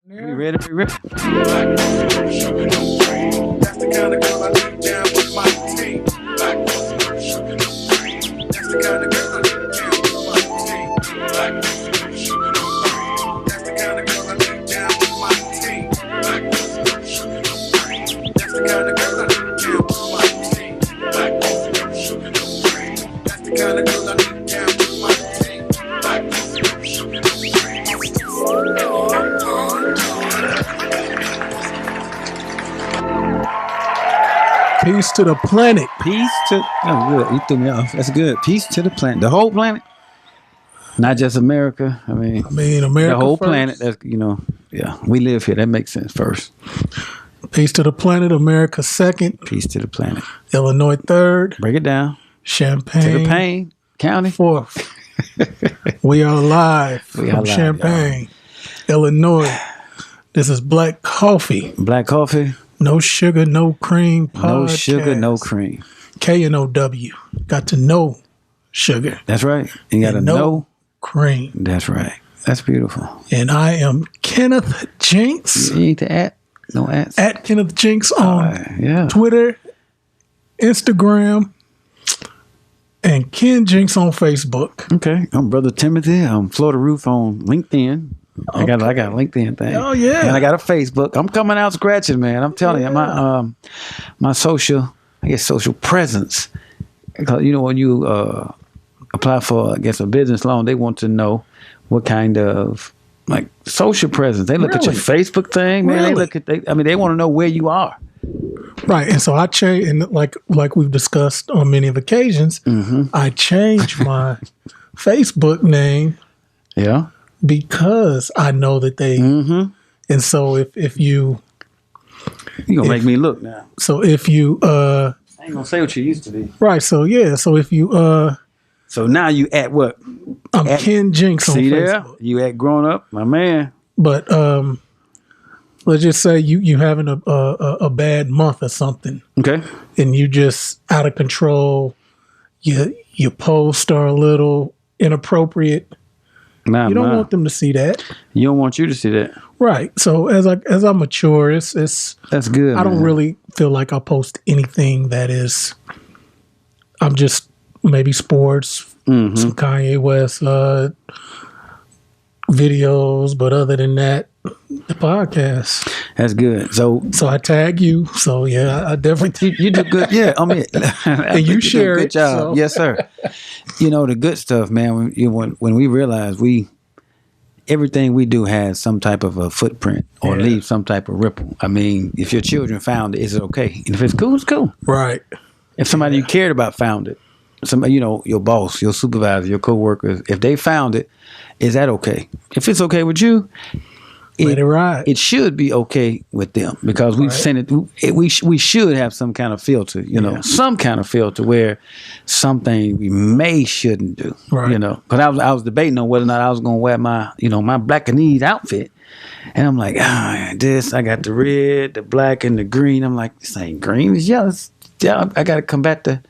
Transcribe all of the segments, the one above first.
We ready? We ready? That's the kind of girl I need down with my team. Black woman, sugar, no cream. That's the kind of girl I need down with my team. Black woman, sugar, no cream. That's the kind of girl I need down with my team. Black woman, sugar, no cream. That's the kind of girl I need down with my team. Black woman, sugar, no cream. That's the kind of girl I need down with my team. Black woman, sugar, no cream. Peace to the planet. Peace to. Oh, good. You threw me off. That's good. Peace to the planet. The whole planet. Not just America. I mean, America. the whole first. planet. That's yeah. We live here. That makes sense. First. Peace to the planet. America second. Peace to the planet. Illinois third. Break it down. Champagne. To the pain. County. Fourth. We are live from live, Champagne, Illinois. This is Black Coffee. Black coffee. No sugar, no cream. Podcast. No sugar, no cream. kNOW. Got to know sugar. That's right. You got to And know. cream. That's right. That's beautiful. And I am Kenneth Jinks. You need to add. No ads. At Kenneth Jinks on Yeah. Twitter, Instagram, and Ken Jinks on Facebook. Okay. I'm Brother Timothy. I'm Florida Roof on LinkedIn. I got a LinkedIn thing. Oh, yeah. And I got a Facebook. I'm coming out scratching, man. I'm telling you, my social presence. Because when you apply for, I guess, a business loan, they want to know what kind of like social presence. They look at your Really? Facebook thing, man. Really? They want to know where you are. Right. And so I changed, and like we've discussed on many of occasions, I changed my Facebook name Yeah. because I know that they, and so if you, You gonna make me look now. so if you, I ain't gonna say what you used to be. right. So yeah. So if you, So now you at what? I'm Ken Jinks on See there? Facebook. You at grown up, my man. But let's just say you having a bad month or something, Okay. and you just out of control. Your posts are a little inappropriate. Nah, You don't nah. want them to see that, You don't want you to see that. right? So as I mature, it's That's good. I don't man. really feel like I post anything that is. I'm just maybe sports, some Kanye West videos, but other than that, the podcast. That's good. So So I tag you. So yeah, I definitely. you do good. Yeah, I mean, And you share do a good it, job. so. Yes, sir. The good stuff, man. When we realize everything we do has some type of a footprint or Yeah. leaves some type of ripple. I mean, if your children found it, is it okay? And if it's cool, it's cool. Right. If somebody you cared about found it, somebody, your boss, your supervisor, your coworkers, if they found it, is that okay? If it's okay with you, Let it ride. it should be okay with them because we've Right. sent it. We should have some kind of filter, some kind of filter where something we shouldn't do, Right. Because I was debating on whether or not I was going to wear my my Blackanese outfit, and I'm like, I got the red, the black, and the green. I'm like, this ain't green, it's yellow. I got to combat the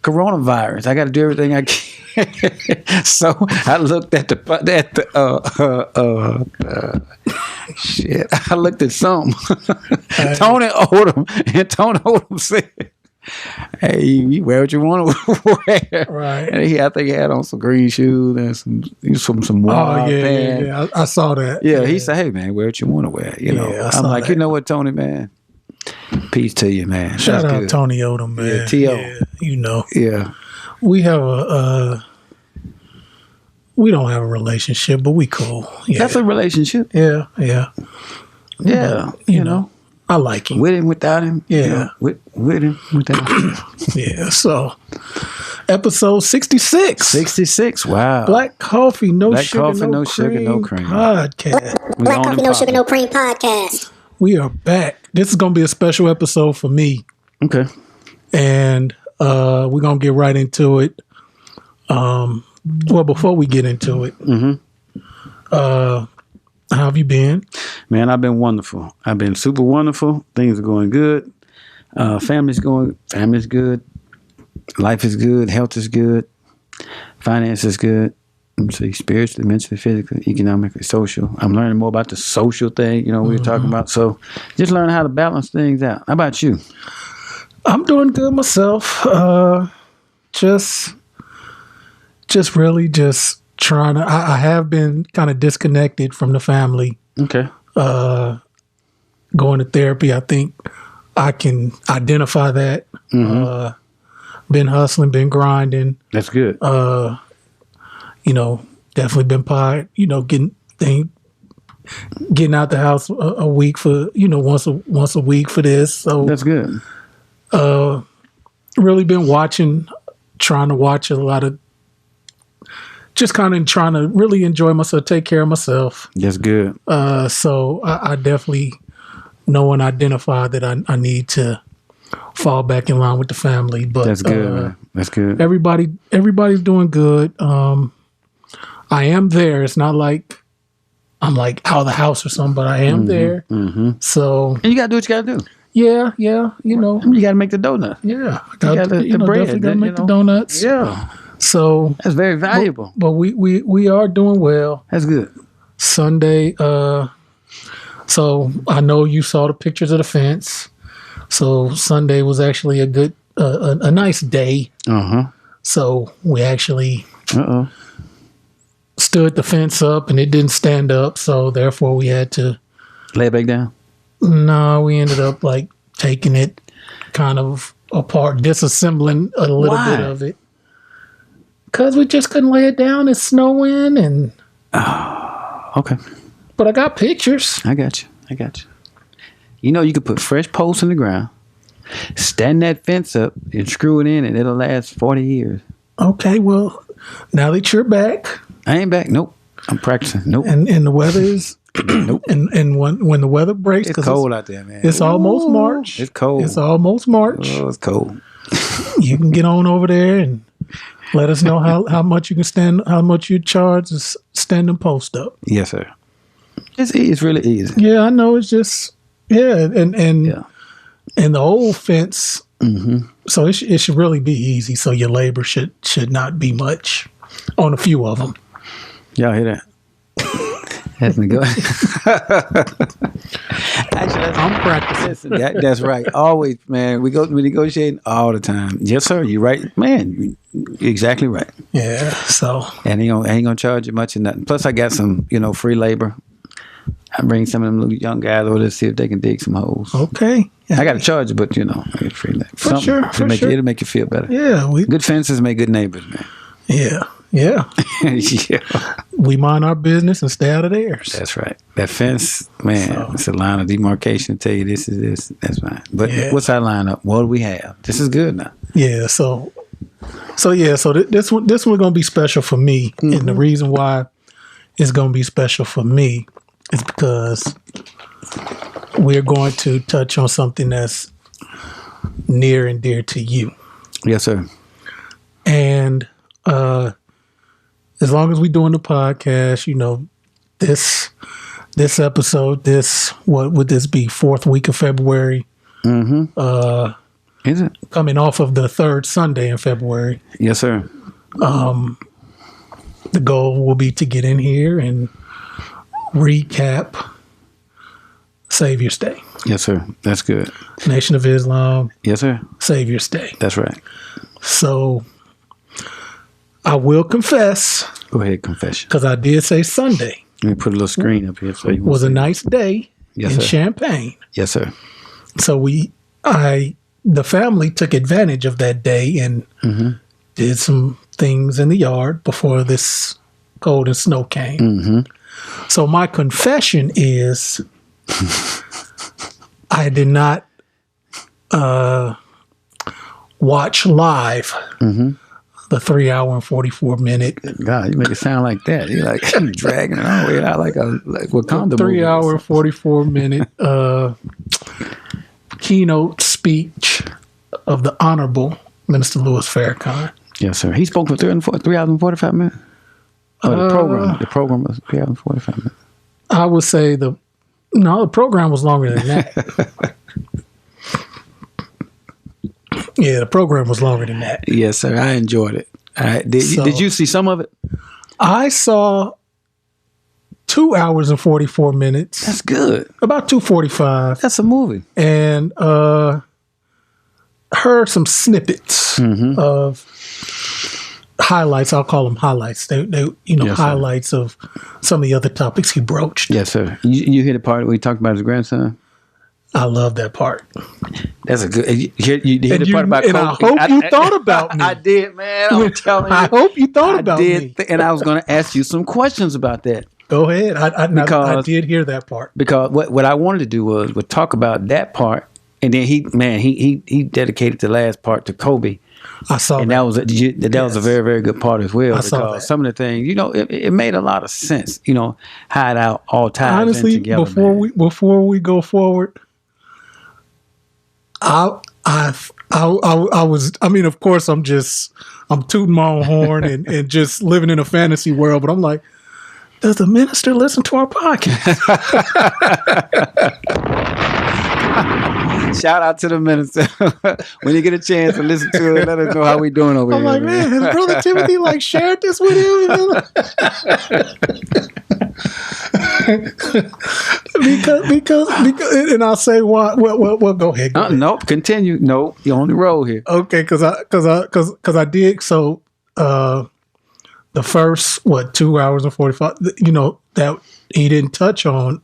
coronavirus. I got to do everything I can. So I looked at shit. I looked at something. Tony Odom, and Tony Odom said, "Hey, you wear what you want to wear." Right. And I think he had on some green shoes and some wild pants. Yeah. I saw that. Yeah, he said, "Hey, man, wear what you want to wear." Yeah, I I'm saw like, that. you know what, Tony, man. Peace to you, man. Shout That's out good. Tony Odom, man. Yeah, T.O. Yeah, Yeah. we have we don't have a relationship, but we cool. Yeah. That's a relationship. Yeah. Yeah. You know, I like him. With him, without him. Yeah. With him, without him. Yeah. So, episode 66. 66. Wow. Black Coffee, No Black Sugar, Coffee, no, No cream Sugar, No Cream. podcast. We Black on Coffee, and No Sugar, popping. No Cream podcast. We are back. This is going to be a special episode for me. Okay. And we're going to get right into it. Well, before we get into it, how have you been? Man, I've been wonderful. I've been super wonderful. Things are going good. Family's good. Life is good. Health is good. Finance is good. See, spiritually, mentally, physically, economically, social. I'm learning more about the social thing, we were talking about. So just learn how to balance things out. How about you? I'm doing good myself. Just really just trying to, I have been kind of disconnected from the family. Okay. Going to therapy, I think I can identify that. Been hustling, been grinding. That's good. Definitely been getting out the house a week for, once a week for this. So that's good. Really been trying to watch a lot of, just kind of trying to really enjoy myself, take care of myself. That's good. So I definitely know and identify that I need to fall back in line with the family. But that's good, man. That's good. Everybody's doing good. I am there. It's not like I'm like out of the house or something, but I am there. So and you gotta do what you gotta do. Yeah. You gotta make the donut. Yeah, the bread. Definitely gotta make the donuts. Yeah. So that's very valuable. But we are doing well. That's good. Sunday. So I know you saw the pictures of the fence. So Sunday was actually a good, a nice day. So we actually stood the fence up, and it didn't stand up. So therefore, we had to lay it back down. No, we ended up like taking it kind of apart, disassembling a little bit of it. Because we just couldn't lay it down. It's snowing and... Okay. But I got pictures. I got you. You could put fresh posts in the ground, stand that fence up, and screw it in, and it'll last 40 years. Okay, well, now that you're back... I ain't back. Nope. I'm practicing. Nope. And the weather is... nope. And when the weather breaks... It's cold out there, man. It's almost March. It's cold. It's almost March. Oh, it's cold. You can get on over there and... let us know how much you can stand, how much you charge to stand and post up. Yes, sir. It's really easy. Yeah, I know. It's just and the old fence. So it should really be easy. So your labor should not be much on a few of them. Y'all hear that? That's me go. Actually, I'm practicing. That's right. Always, man. We negotiating all the time. Yes, sir. You're right, man. You're exactly right. Yeah. So and he ain't gonna charge you much of nothing. Plus, I got some free labor. I bring some of them little young guys over to see if they can dig some holes. Okay. I got to charge, but I get free labor. For sure. It'll make you feel better. Yeah. Good fences make good neighbors, man. Yeah. Yeah. We mind our business and stay out of theirs. That's right. That fence, man, it's a line of demarcation to tell you this is this. That's fine. But what's our lineup? What do we have? This is good now. Yeah. So this one gonna be special for me, and the reason why it's gonna be special for me is because we're going to touch on something that's near and dear to you. Yes, sir. And as long as we're doing the podcast, this episode, what would this be? 4th week of February. Is it? Coming off of the 3rd Sunday in February. Yes, sir. The goal will be to get in here and recap Saviour's Day. Yes, sir. That's good. Nation of Islam. Yes, sir. Saviour's Day. That's right. So I will confess. Go ahead, confession. Because I did say Sunday. Let me put a little screen up here so you was a nice day in Champaign. Yes, sir. So the family took advantage of that day and did some things in the yard before this cold and snow came. So my confession is I did not watch live the 3 hour and 44 minute. God, you make it sound like that. You're like dragging it all the way out like Wakanda. 3 hour and 44 minute keynote speech of the Honorable Minister Louis Farrakhan. Yes, sir. He spoke for 3 hours and 45 minutes. The program was 3 hours and 45 minutes. I would say the program was longer than that. Yeah, the program was longer than that. Yes, sir. I enjoyed it. Did you see some of it? I saw 2 hours and 44 minutes. That's good. About 2:45. That's a movie. And heard some snippets of highlights. I'll call them highlights. They Yes, sir. highlights of some of the other topics he broached. Yes, sir. You hear the part where he talked about his grandson? I love that part. That's a good. You hear the part about and Kobe? I hope you thought about me. I did, man. I'm telling you. I hope you thought about me. And I was going to ask you some questions about that. Go ahead. I did hear that part. Because what I wanted to do was talk about that part, and then he dedicated the last part to Kobe, I saw and that. that was a very, very good part as well. I saw because that. some of the things, it made a lot of sense. How it all ties in Honestly, together. before we go forward, I was. I mean, of course, I'm tooting my own horn and just living in a fantasy world. But I'm like, does the minister listen to our podcast? Shout out to the minister. When you get a chance to listen to it, let us know how we doing over I'm here. like, man, has Brother Timothy shared this with him? because, and I'll say why. Well, go ahead. Nope. Continue. Nope. You're on the road here. Okay, because I did so. The first 2 hours and 45. That he didn't touch on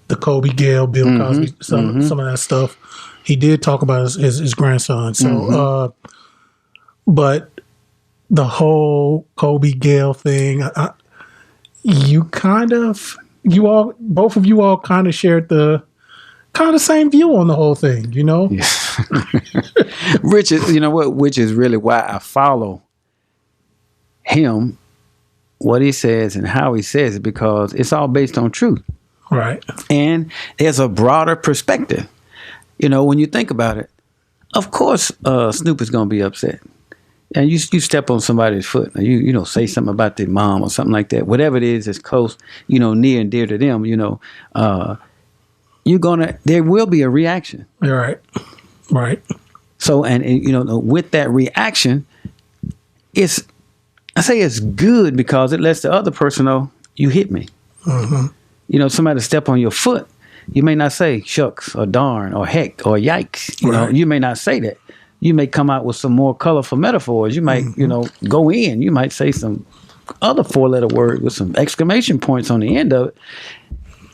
the Kobe, Gail, Bill Cosby, some of that stuff. He did talk about his grandson. So, but the whole Kobe Gail thing, both of you all kind of shared the kind of same view on the whole thing. Yeah. Rich is, which is really why I follow him, what he says and how he says it, because it's all based on truth. Right. And there's a broader perspective. When you think about it, of course, Snoop is going to be upset. And you step on somebody's foot, or you say something about their mom or something like that. Whatever it is that's close, near and dear to them, there will be a reaction. Right. Right. So, and with that reaction, I say it's good because it lets the other person know you hit me. Somebody step on your foot, you may not say shucks or darn or heck or yikes. You may not say that. You may come out with some more colorful metaphors. You might, go in. You might say some other 4-letter word with some exclamation points on the end of it.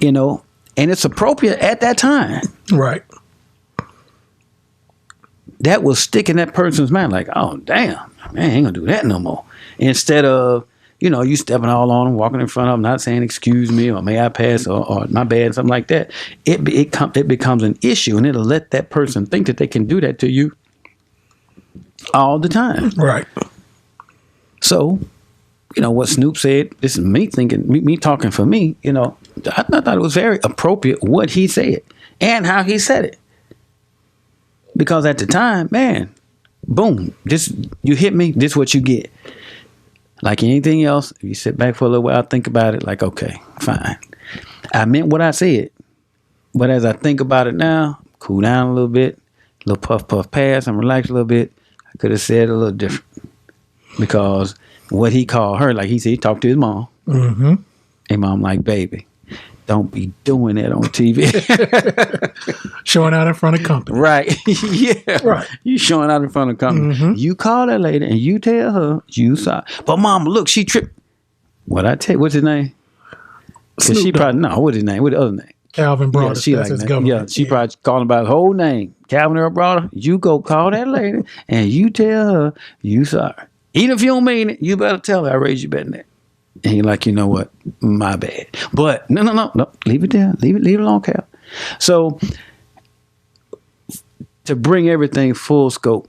And it's appropriate at that time. Right. That will stick in that person's mind like, oh, damn, man, I ain't going to do that no more. Instead of, you stepping all on them, walking in front of them, not saying excuse me or may I pass or my bad, something like that. It becomes an issue, and it'll let that person think that they can do that to you all the time. Right. So, what Snoop said, this is me thinking, me talking for me, I thought it was very appropriate what he said and how he said it. Because at the time, man, boom, you hit me, this is what you get. Like anything else, if you sit back for a little while, think about it, like, okay, fine. I meant what I said. But as I think about it now, cool down a little bit, a little puff pass, and relax a little bit, I could have said it a little different. Because what he called her, like he said, he talked to his mom. And mom like, baby, don't be doing that on TV. Showing out in front of company. Right. Yeah. Right. You showing out in front of company. You call that lady and you tell her you saw. But mama, look, she tripped. What I tell you, what's his name? Because she probably, no, what's his name? What's the other name? Calvin Broder. Yeah, she that's like his that. government. Yeah, she probably calling about his whole name. Calvin or Broder. You go call that lady and you tell her you sorry. Even if you don't mean it, you better tell her I raised you better than that. And you're like, you know what? My bad. But no. Leave it there. Leave it alone, Cal. So to bring everything full scope,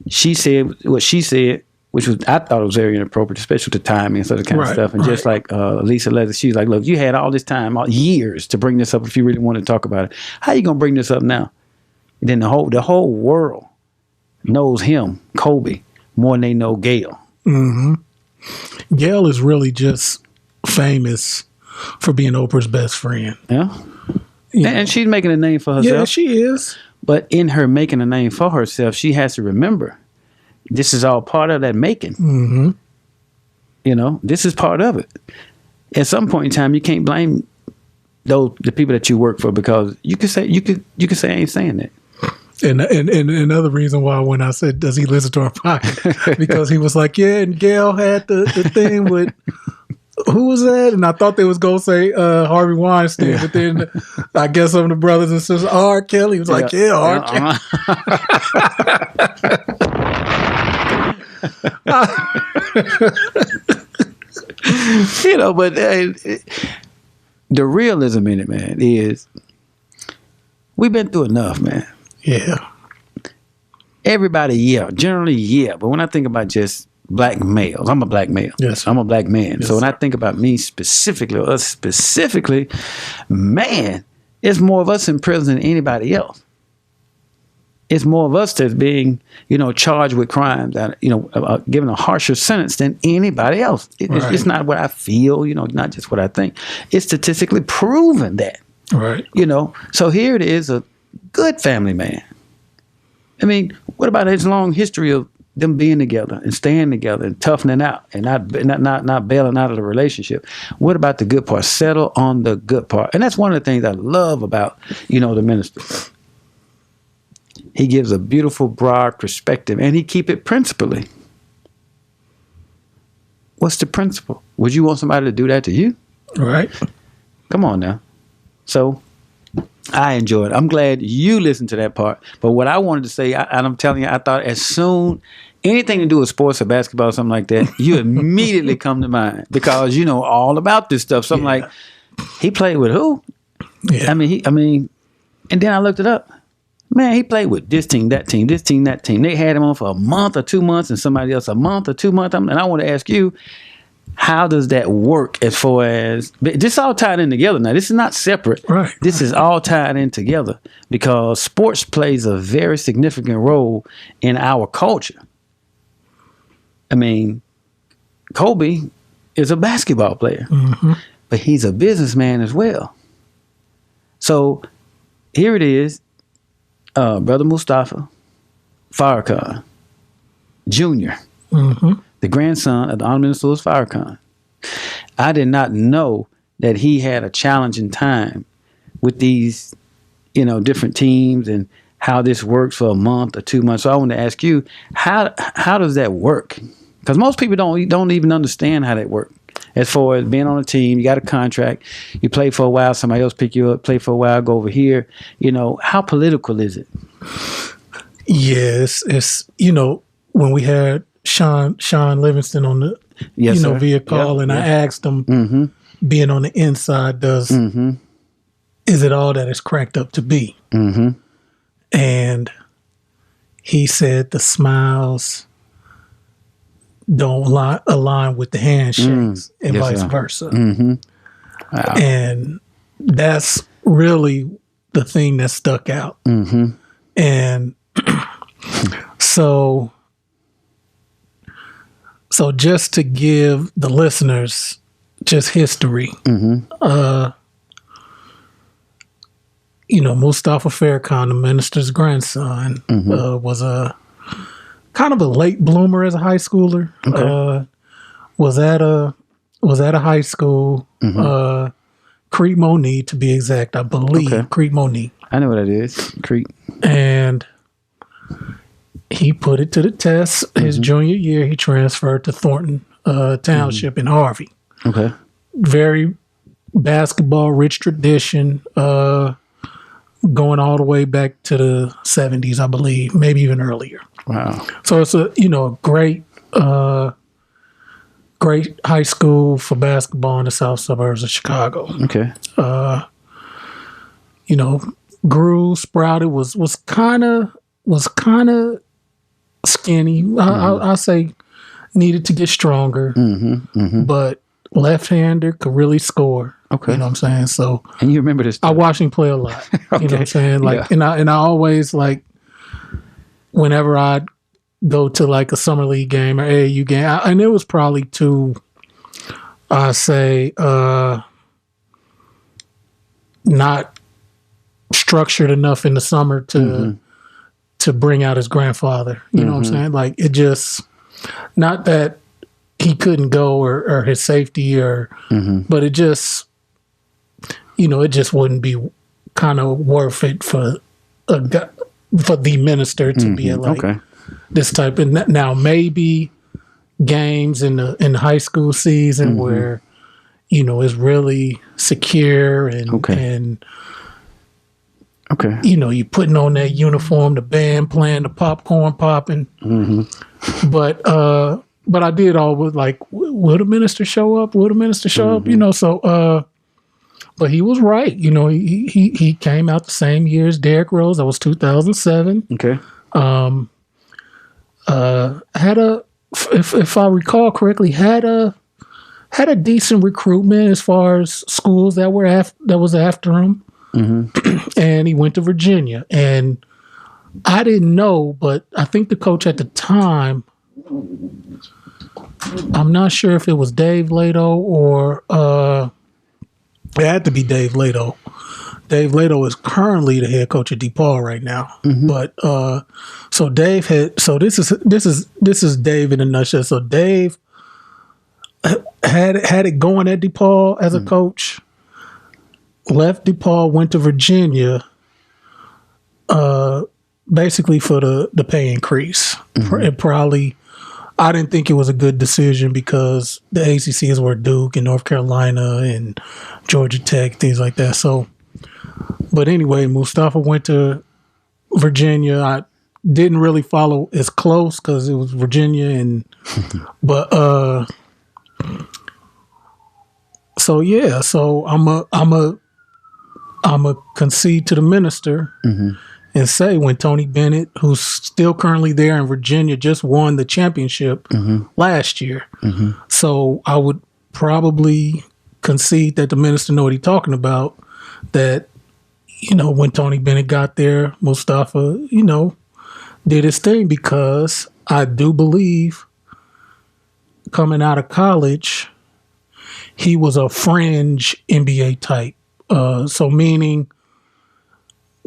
she said what she said, which was, I thought it was very inappropriate, especially with the timing and such kind of stuff. And just like Lisa Leather, she's like, look, you had all this time, years to bring this up if you really want to talk about it. How you going to bring this up now? And then the whole world knows him, Kobe, more than they know Gail. Gail is really just famous for being Oprah's best friend. Yeah. And she's making a name for herself. Yeah, she is. But in her making a name for herself, she has to remember this is all part of that making. This is part of it. At some point in time, you can't blame the people that you work for, because you could say I ain't saying that. And another reason why when I said, does he listen to our podcast? Because he was like, yeah, and Gail had the thing with, who was that? And I thought they was going to say Harvey Weinstein, but then I guess some of the brothers and sisters, R. Kelly was like, yeah, R. Kelly. But the realism in it, man, is we've been through enough, man. Yeah. Everybody, generally, yeah. But when I think about just black males, I'm a black male. Yes. I'm a black man. Yes, so when sir. I think about me specifically, or us specifically, man, it's more of us in prison than anybody else. It's more of us that's being, charged with crimes that, given a harsher sentence than anybody else. Right. It's not what I feel, not just what I think. It's statistically proven that. Right. So here it is, a good family man. I mean, what about his long history of them being together and staying together and toughening out and not bailing out of the relationship? What about the good part? Settle on the good part. And that's one of the things I love about, the minister. He gives a beautiful, broad perspective, and he keep it principally. What's the principle? Would you want somebody to do that to you? Right. Come on now. So I enjoy it. I'm glad you listened to that part. But what I wanted to say, and I'm telling you, I thought as soon anything to do with sports or basketball or something like that, you immediately come to mind because you know all about this stuff. So I'm like, he played with who? Yeah. I mean, and then I looked it up. Man, he played with this team, that team, this team, that team. They had him on for a month or 2 months, and somebody else a month or 2 months. And I want to ask you, how does that work as far as this all tied in together? Now, this is not separate. Right. This is all tied in together because sports plays a very significant role in our culture. I mean, Kobe is a basketball player, but he's a businessman as well. So here it is, Brother Mustafa Farrakhan Jr., the grandson of the Honorable Minister Louis Farrakhan. I did not know that he had a challenging time with these, different teams and how this works for a month or 2 months. So I want to ask you, how does that work? Because most people don't even understand how that works. As far as being on a team, you got a contract, you play for a while, somebody else pick you up, play for a while, go over here. How political is it? Yes, it's when we had Sean Livingston on the Sir. via call, and I asked him, being on the inside, is it all that it's cracked up to be? And he said the smiles don't align with the handshakes and vice versa. Wow. And that's really the thing that stuck out. And so just to give the listeners just history, Mustafa Farrakhan, the minister's grandson, was a kind of a late bloomer as a high schooler. Okay. Was at a high school, Creme to be exact, I believe. Okay. Creme. I know what that is. Crete. And he put it to the test. His junior year, he transferred to Thornton Township in Harvey. Okay. Very basketball rich tradition, going all the way back to the 70s, I believe, maybe even earlier. Wow. So it's a great high school for basketball in the south suburbs of Chicago. Okay. Grew, sprouted, was kind of skinny. I say needed to get stronger, but left-hander could really score. Okay. You know what I'm saying? So, and you remember this? I watched him play a lot. Okay. You know what I'm saying? Like, Yeah. and I always whenever I'd go to like a summer league game or AAU game, and it was probably too, I say, not structured enough in the summer to bring out his grandfather. You know what I'm saying? Like, it just, not that he couldn't go or his safety but it just it just wouldn't be kind of worth it for the minister to be at like this type of now maybe games in the high school season where it's really secure and you putting on that uniform, the band playing, the popcorn popping. But I did always like, will the minister show up? Will the minister show up? So but he was right. He came out the same year as Derrick Rose. That was 2007. Okay. Had if I recall correctly, had a decent recruitment as far as schools that was after him. And he went to Virginia. And I didn't know, but I think the coach at the time, I'm not sure if it was Dave Lato or it had to be Dave Lato. Dave Lato is currently the head coach at DePaul right now. But so Dave this is Dave in a nutshell. So Dave had it going at DePaul as a coach. Left DePaul, went to Virginia, basically for the pay increase. It probably, I didn't think it was a good decision because the ACC is where Duke and North Carolina and Georgia Tech, things like that. So, but anyway, Mustafa went to Virginia. I didn't really follow as close because it was Virginia but so yeah, so I'm a concede to the minister and say when Tony Bennett, who's still currently there in Virginia, just won the championship last year. So I would probably concede that the minister know what he's talking about, that, when Tony Bennett got there, Mustafa, did his thing, because I do believe coming out of college, he was a fringe NBA type. So meaning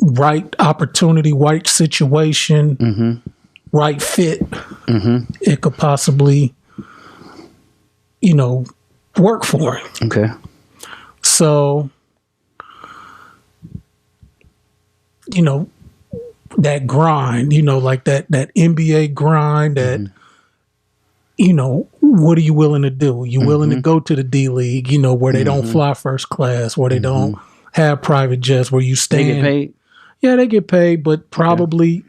right opportunity, right situation, right fit, it could possibly, work for him. Okay. So, that grind, like that NBA grind, that, what are you willing to do? You willing to go to the D League, where they don't fly first class, where they don't have private jets, where you stand. They get paid? Yeah, they get paid, but probably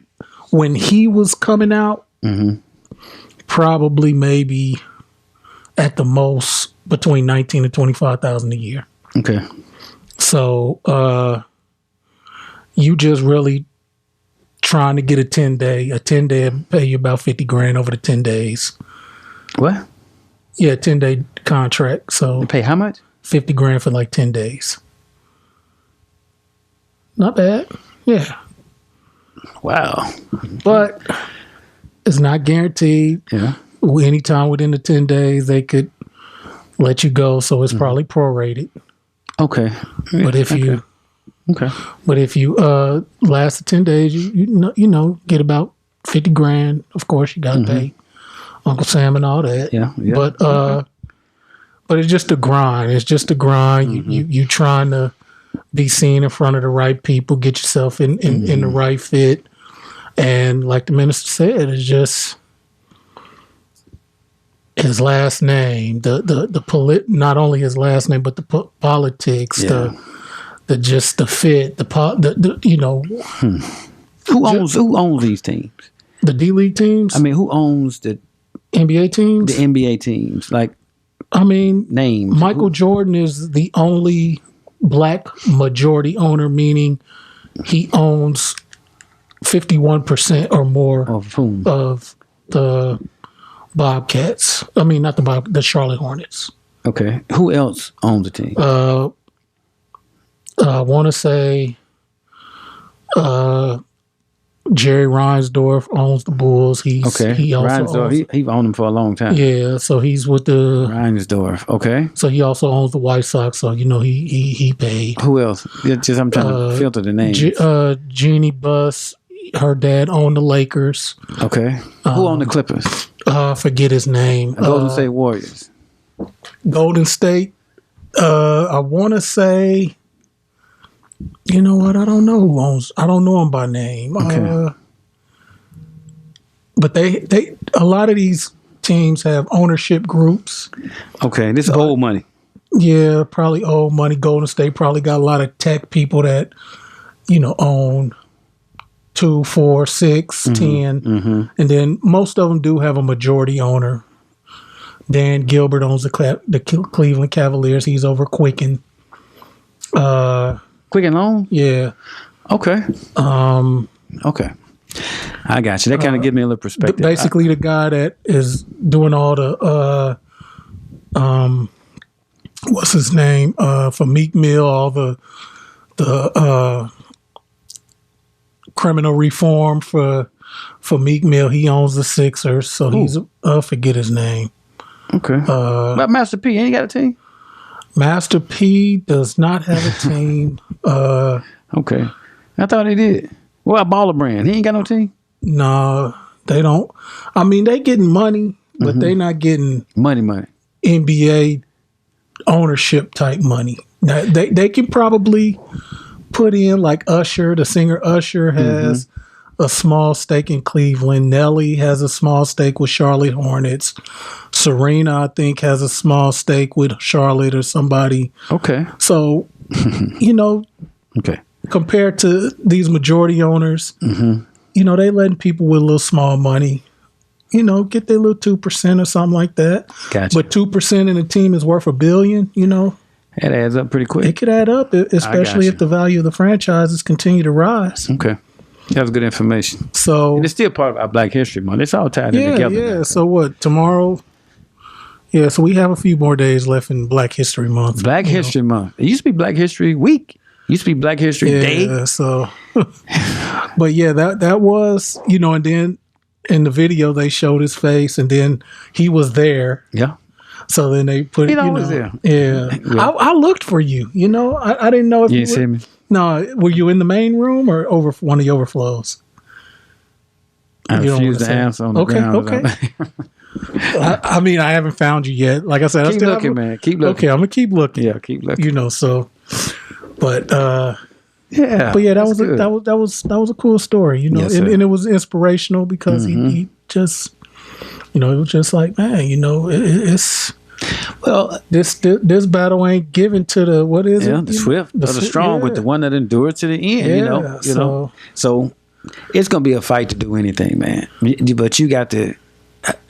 when he was coming out, probably maybe at the most between 19 and 25,000 a year. Okay. So you just really trying to get a 10-day pay you about $50,000 over the 10 days. What? Yeah, 10-day contract. So they pay how much? $50,000 for like 10 days. Not bad. Yeah. Wow. But it's not guaranteed. Yeah. Anytime within the 10 days, they could let you go. So it's probably prorated. Okay. But if you last the 10 days, you get about $50,000. Of course, you got to pay Uncle Sam and all that. Yeah. But it's just a grind. It's just a grind. You trying to be seen in front of the right people, get yourself in the right fit. And like the minister said, it's just his last name, not only his last name, but the politics, the fit, Who owns these teams? The D League teams? I mean, who owns the NBA teams? The NBA teams, like, names. Michael Jordan is the only black majority owner, meaning he owns 51% or more of whom? Of the Bobcats. I mean, not the Charlotte Hornets. Okay. Who else owns the team? I want to say Jerry Reinsdorf owns the Bulls. He also Reinsdorf, he owned them for a long time. Yeah, so he's with the Reinsdorf. Okay. So he also owns the White Sox. So he paid. Who else? I'm trying to filter the names. Jeannie Buss, her dad owned the Lakers. Okay. Who owned the Clippers? Forget his name. Golden State Warriors. Golden State. I want to say. You know what? I don't know who owns. I don't know him by name. Okay. But they a lot of these teams have ownership groups. Okay, this is old money. Yeah, probably old money. Golden State probably got a lot of tech people that own 2, 4, 6, 10, and then most of them do have a majority owner. Dan Gilbert owns the Cleveland Cavaliers. He's over Quicken. Quicken Loan? Yeah. Okay. Okay. I got you. That kind of gives me a little perspective. Basically, the guy that is doing all the what's his name for Meek Mill, all the criminal reform for Meek Mill. He owns the Sixers, so he's forget his name. Okay. But Master P ain't got a team. Master P does not have a team. Okay. I thought he did. What about Baller Brand? He ain't got no team? No, they don't. I mean, they getting money, but they not getting Money. NBA ownership type money. Now, they can probably put in like Usher. The singer Usher has a small stake in Cleveland. Nelly has a small stake with Charlotte Hornets. Serena, I think, has a small stake with Charlotte or somebody. Okay. So, Okay. compared to these majority owners, they letting people with a little small money, get their little 2% or something like that. Gotcha. But 2% in a team is worth $1 billion, That adds up pretty quick. It could add up, especially if the value of the franchises continue to rise. Okay. That was good information. So and it's still part of our Black History Month. It's all tied in together. Yeah. So what, tomorrow? Yeah, so we have a few more days left in Black History Month. Black History Month. It used to be Black History Week. It used to be Black History Day. Yeah, so. But yeah, that was, and then in the video they showed his face and then he was there. Yeah. So then they put, He's always there. Yeah. I looked for you, I didn't know if You didn't see me? No, were you in the main room or over one of the overflows? I refuse to answer on the ground. Okay. I mean, I haven't found you yet. Like I said, Keep looking, man. Keep looking. Okay, I'm gonna keep looking. Yeah, keep looking. So, but yeah, that was a cool story, Yes, and it was inspirational because he just, it was just like, man, it's. Well, this battle ain't given to the what is it? The swift, the strong, but the one that endures to the end. So it's gonna be a fight to do anything, man. But you got to.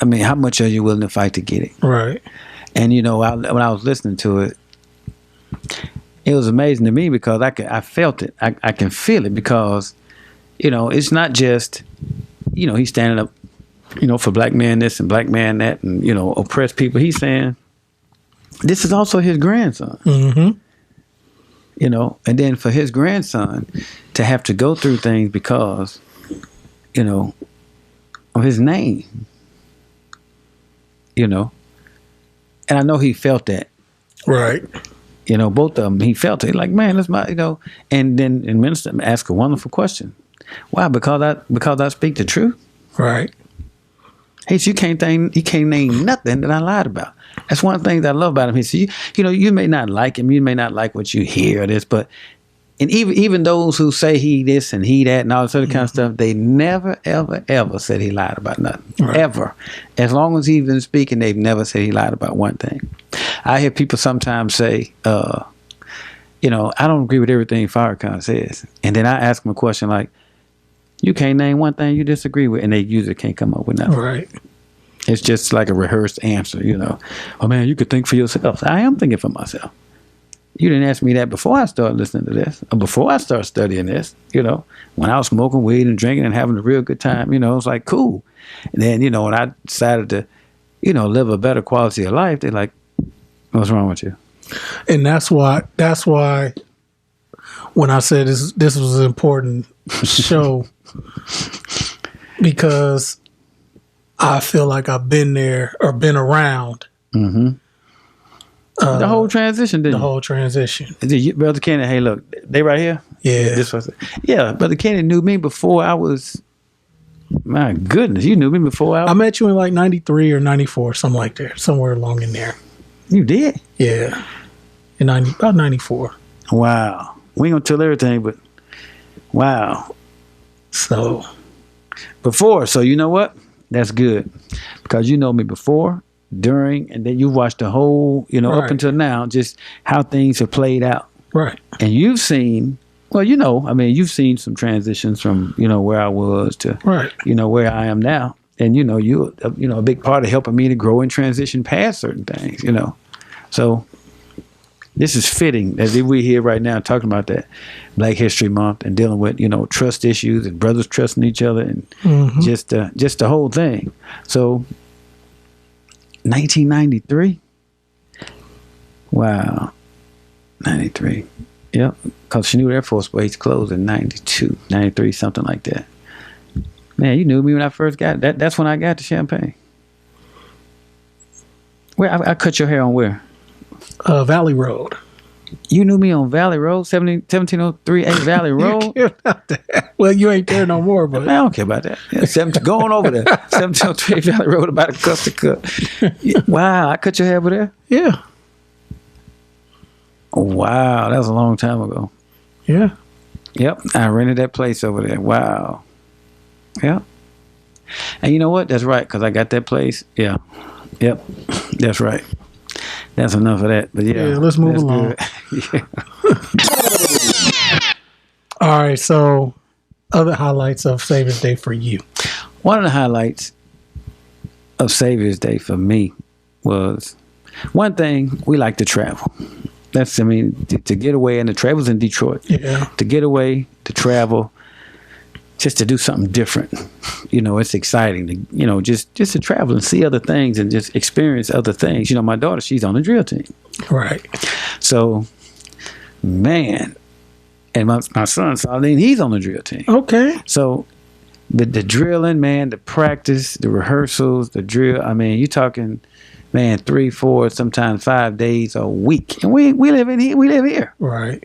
I mean, how much are you willing to fight to get it? Right. And when I was listening to it, it was amazing to me because I felt it. I can feel it because, it's not just, he's standing up, for black man this and black man that and, oppressed people. He's saying this is also his grandson. Mm-hmm. And then for his grandson to have to go through things because, of his name. And I know he felt that. Right. Both of them, he felt it. Like, man, that's my, And then the minister asked a wonderful question. Why? Because I speak the truth. Right. He said, you can't name nothing that I lied about. That's one thing that I love about him. He said, you may not like him, you may not like what you hear or this, but and even those who say he this and he that and all this other kind of stuff, they never, ever, ever said he lied about nothing. Right. Ever. As long as he's been speaking, they've never said he lied about one thing. I hear people sometimes say, I don't agree with everything Farrakhan says. And then I ask them a question like, you can't name one thing you disagree with, and they usually can't come up with nothing. Right. It's just like a rehearsed answer, Oh, man, you could think for yourself. I am thinking for myself. You didn't ask me that before I started listening to this, or before I started studying this, when I was smoking weed and drinking and having a real good time, it was like, cool. And then, when I decided to, live a better quality of life, they're like, what's wrong with you? And that's why when I said this was an important show, because I feel like I've been there or been around. Mm-hmm. The whole transition, didn't the whole transition. Brother Kenny, hey, look, they right here? Yeah. This was, Brother Kenny knew me before I was My goodness, you knew me before I met you in like 93 or 94, something like that. Somewhere along in there. You did? Yeah. About 94. Wow. We ain't gonna tell everything, but wow. So Before, so you know what? That's good. Because you know me before, during, and then you watched the whole, up Right. until now, just how things have played out. right. And you've seen, well, you've seen some transitions from, where I was to, Right. where I am now. And, you a big part of helping me to grow and transition past certain things, So this is fitting that we're here right now talking about that Black History Month and dealing with, trust issues and brothers trusting each other and just the whole thing. So 1993. Wow. 93. Yep. Because Cheney Air Force Base closed in 92, 93, something like that. Man, you knew me when I first got that. That's when I got to Champaign. Where I cut your hair on where? Valley Road. You knew me on Valley Road, 1703A Valley Road. Well, you ain't there no more, but Man, I don't care about that. Yeah, going over there. 1703 Valley Road, about a custard cut. Yeah, wow, I cut your hair over there? yeah. Wow, that was a long time ago. Yeah. Yep, I rented that place over there. Wow. Yep. And you know what? That's right, because I got that place. Yeah. Yep. That's right. That's enough of that. But yeah, Let's move along. Yeah. All right. So, other highlights of Saviour's Day for you. One of the highlights of Saviour's Day for me was one thing, we like to travel. To get away, and the travel's in Detroit. Yeah. To get away, to travel, just to do something different. It's exciting to, just to travel and see other things and just experience other things. My daughter, she's on the drill team. Right. So, man, and my son, Saladin, he's on the drill team. Okay. So, the drilling, man, the practice, the rehearsals, the drill, you're talking, man, 3, 4, sometimes 5 days a week. And we live here. Right.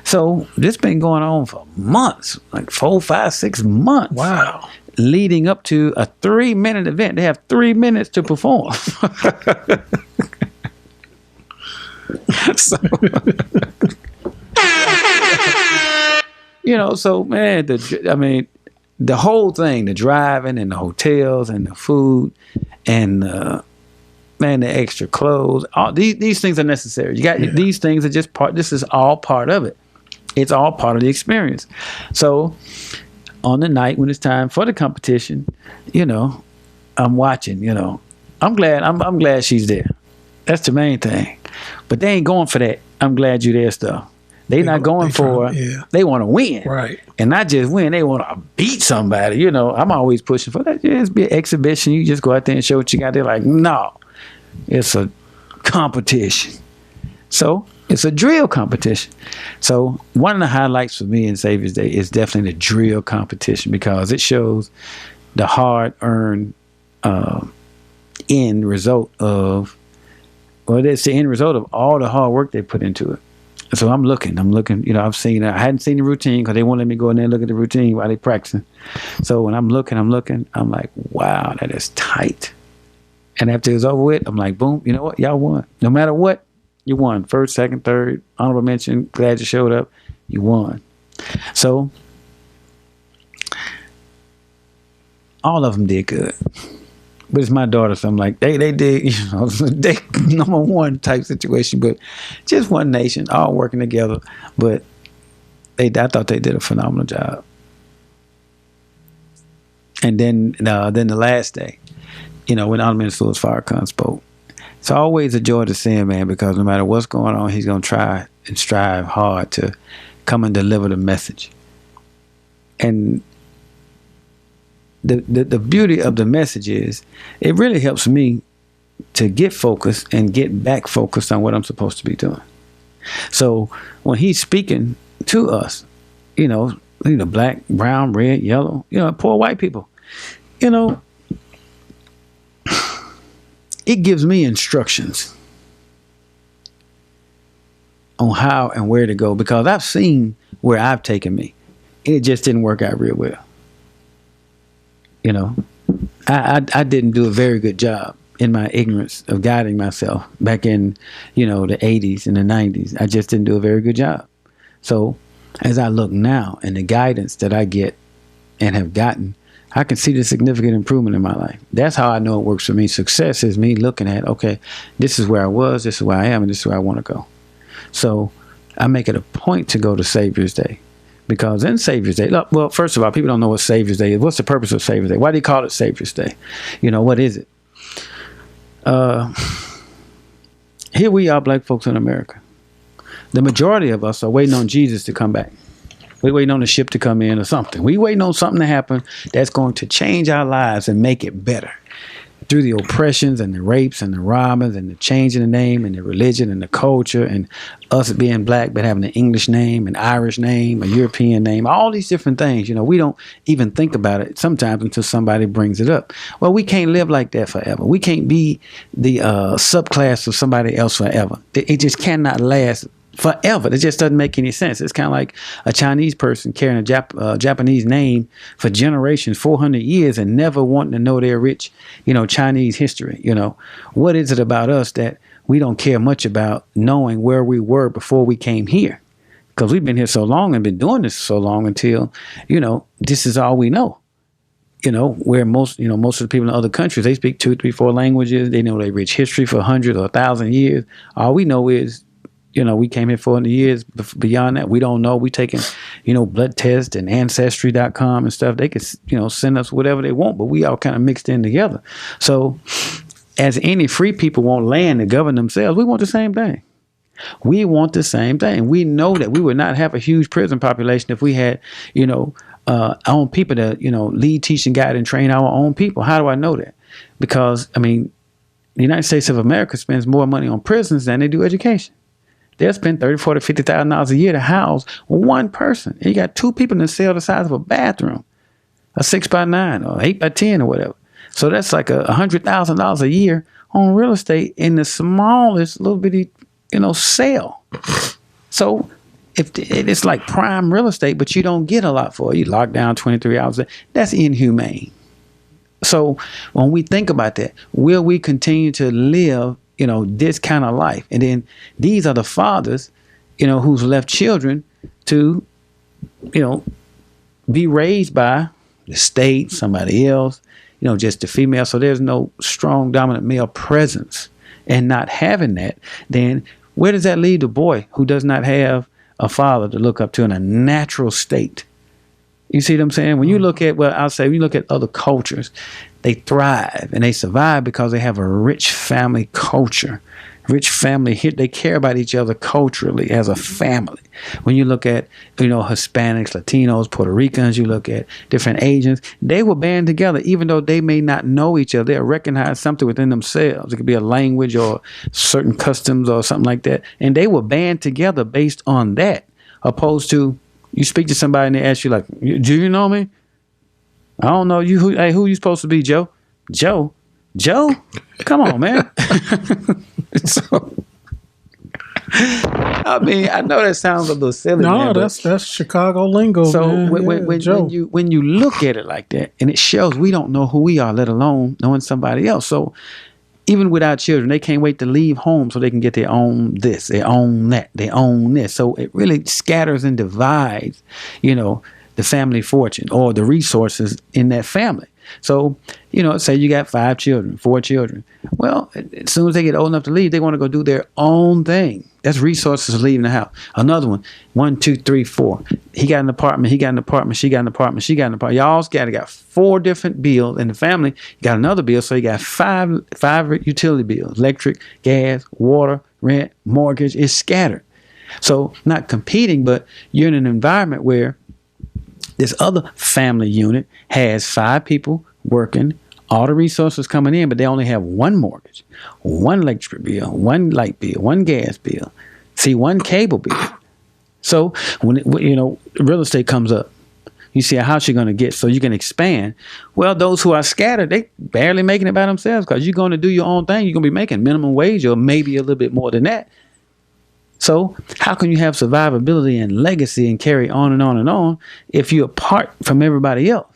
So this been going on for months, like 4, 5, 6 months. Wow. Leading up to a 3-minute event. They have 3 minutes to perform. So, so man, the whole thing, the driving and the hotels and the food and man, the extra clothes, all these things are necessary. You got these things are just part. This is all part of it. It's all part of the experience. So on the night when it's time for the competition, I'm watching. I'm glad she's there. That's the main thing. But they ain't going for that. I'm glad you're there stuff. They not going for. They want to win, Right. And not just win. They want to beat somebody. I'm always pushing for that. Yeah, it's be an exhibition. You just go out there and show what you got. They're like, no, it's a competition. So it's a drill competition. So one of the highlights for me in Saviour's Day is definitely the drill competition because it shows the hard-earned end result of, it's the end result of all the hard work they put into it. So I'm looking, I've seen it. I hadn't seen the routine because they won't let me go in there and look at the routine while they practicing. So when I'm looking, I'm like, wow, that is tight. And after it's over with, I'm like, boom, you know what? Y'all won. No matter what, you won. First, second, third, honorable mention, glad you showed up. You won. So all of them did good. But it's my daughter, so I'm like, they did, they number one type situation, but just one nation, all working together. But I thought they did a phenomenal job. And then the last day, when Honorable Minister Louis Farrakhan spoke, it's always a joy to see him, man, because no matter what's going on, he's going to try and strive hard to come and deliver the message. And the beauty of the message is it really helps me to get focused and get back focused on what I'm supposed to be doing. So when he's speaking to us, black, brown, red, yellow, poor white people, it gives me instructions on how and where to go because I've seen where I've taken me and it just didn't work out real well. You know, I didn't do a very good job in my ignorance of guiding myself back in, the 80s and the 90s. I just didn't do a very good job. So as I look now and the guidance that I get and have gotten, I can see the significant improvement in my life. That's how I know it works for me. Success is me looking at, okay, this is where I was, this is where I am, and this is where I want to go. So I make it a point to go to Savior's Day. Because in Savior's Day, look, well, first of all, people don't know what Savior's Day is. What's the purpose of Savior's Day? Why do you call it Savior's Day? What is it? Here we are, black folks in America. The majority of us are waiting on Jesus to come back. We're waiting on the ship to come in or something. We're waiting on something to happen that's going to change our lives and make it better. Through the oppressions and the rapes and the robbings and the changing the name and the religion and the culture and us being black but having an English name, an Irish name, a European name, all these different things. We don't even think about it sometimes until somebody brings it up. Well, we can't live like that forever. We can't be the subclass of somebody else forever. It just cannot last forever. It just doesn't make any sense. It's kind of like a Chinese person carrying a Japanese name for generations, 400 years, and never wanting to know their rich, Chinese history. What is it about us that we don't care much about knowing where we were before we came here? Because we've been here so long and been doing this so long until, this is all we know. Where most of the people in other countries, they speak 2, 3, 4 languages. They know their rich history for 100 or 1,000 years. All we know is we came here 400 years. Beyond that, we don't know. We taking, blood tests and Ancestry.com and stuff. They could, send us whatever they want, but we all kind of mixed in together. So as any free people want land to govern themselves, we want the same thing. We want the same thing. We know that we would not have a huge prison population if we had, our own people to, lead, teach, and guide and train our own people. How do I know that? Because, the United States of America spends more money on prisons than they do education. They'll spend $30,000, $40,000, $50,000 a year to house one person. And you got 2 people in a cell the size of a bathroom, a 6x9 or 8x10 or whatever. So that's like $100,000 a year on real estate in the smallest little bitty, cell. So if it's like prime real estate, but you don't get a lot for it. You lock down 23 hours a day. That's inhumane. So when we think about that, will we continue to live this kind of life? And then these are the fathers, who's left children to, be raised by the state, somebody else, just the female. So there's no strong dominant male presence. And not having that, then where does that leave the boy who does not have a father to look up to in a natural state? You see what I'm saying? When you look at, when you look at other cultures, they thrive and they survive because they have a rich family culture. Rich family, they care about each other culturally as a family. When you look at, Hispanics, Latinos, Puerto Ricans, you look at different Asians, they will band together, even though they may not know each other. They'll recognize something within themselves. It could be a language or certain customs or something like that. And they will band together based on that, opposed to you speak to somebody and they ask you like, do you know me? I don't know you. Who you supposed to be, Joe? Joe? Come on, man. So, I know that sounds a little silly. No, man, that's Chicago lingo. So man. when you look at it like that, and it shows we don't know who we are, let alone knowing somebody else. So even with our children, they can't wait to leave home so they can get their own this, their own that, their own this. So it really scatters and divides, the family fortune or the resources in that family. So, say you got 5 children, 4 children. Well, as soon as they get old enough to leave, they want to go do their own thing. That's resources leaving the house. Another one, 1, 2, 3, 4. He got an apartment, he got an apartment, she got an apartment, she got an apartment. Y'all got 4 different bills in the family. You got another bill, so you got 5 utility bills, electric, gas, water, rent, mortgage. It's scattered. So not competing, but you're in an environment where this other family unit has 5 people working, all the resources coming in, but they only have 1 mortgage, 1 electric bill, 1 light bill, 1 gas bill, 1 cable bill. So when real estate comes up, you see a house you're going to get so you can expand. Well, those who are scattered, they barely making it by themselves because you're going to do your own thing. You're going to be making minimum wage or maybe a little bit more than that. So how can you have survivability and legacy and carry on and on and on if you're apart from everybody else?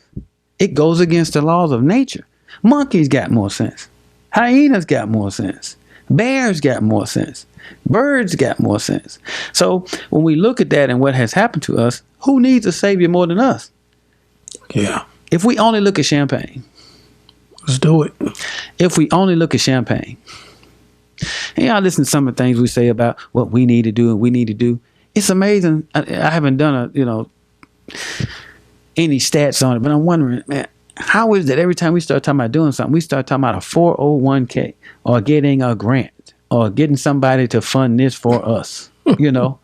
It goes against the laws of nature. Monkeys got more sense. Hyenas got more sense. Bears got more sense. Birds got more sense. So when we look at that and what has happened to us, who needs a savior more than us? Yeah. If we only look at champagne. Let's do it. If we only look at champagne. And y'all listen to some of the things we say about what we need to do and we need to do. It's amazing. I haven't done any stats on it, but I'm wondering, man, how is that every time we start talking about doing something, we start talking about a 401k or getting a grant or getting somebody to fund this for us, you know?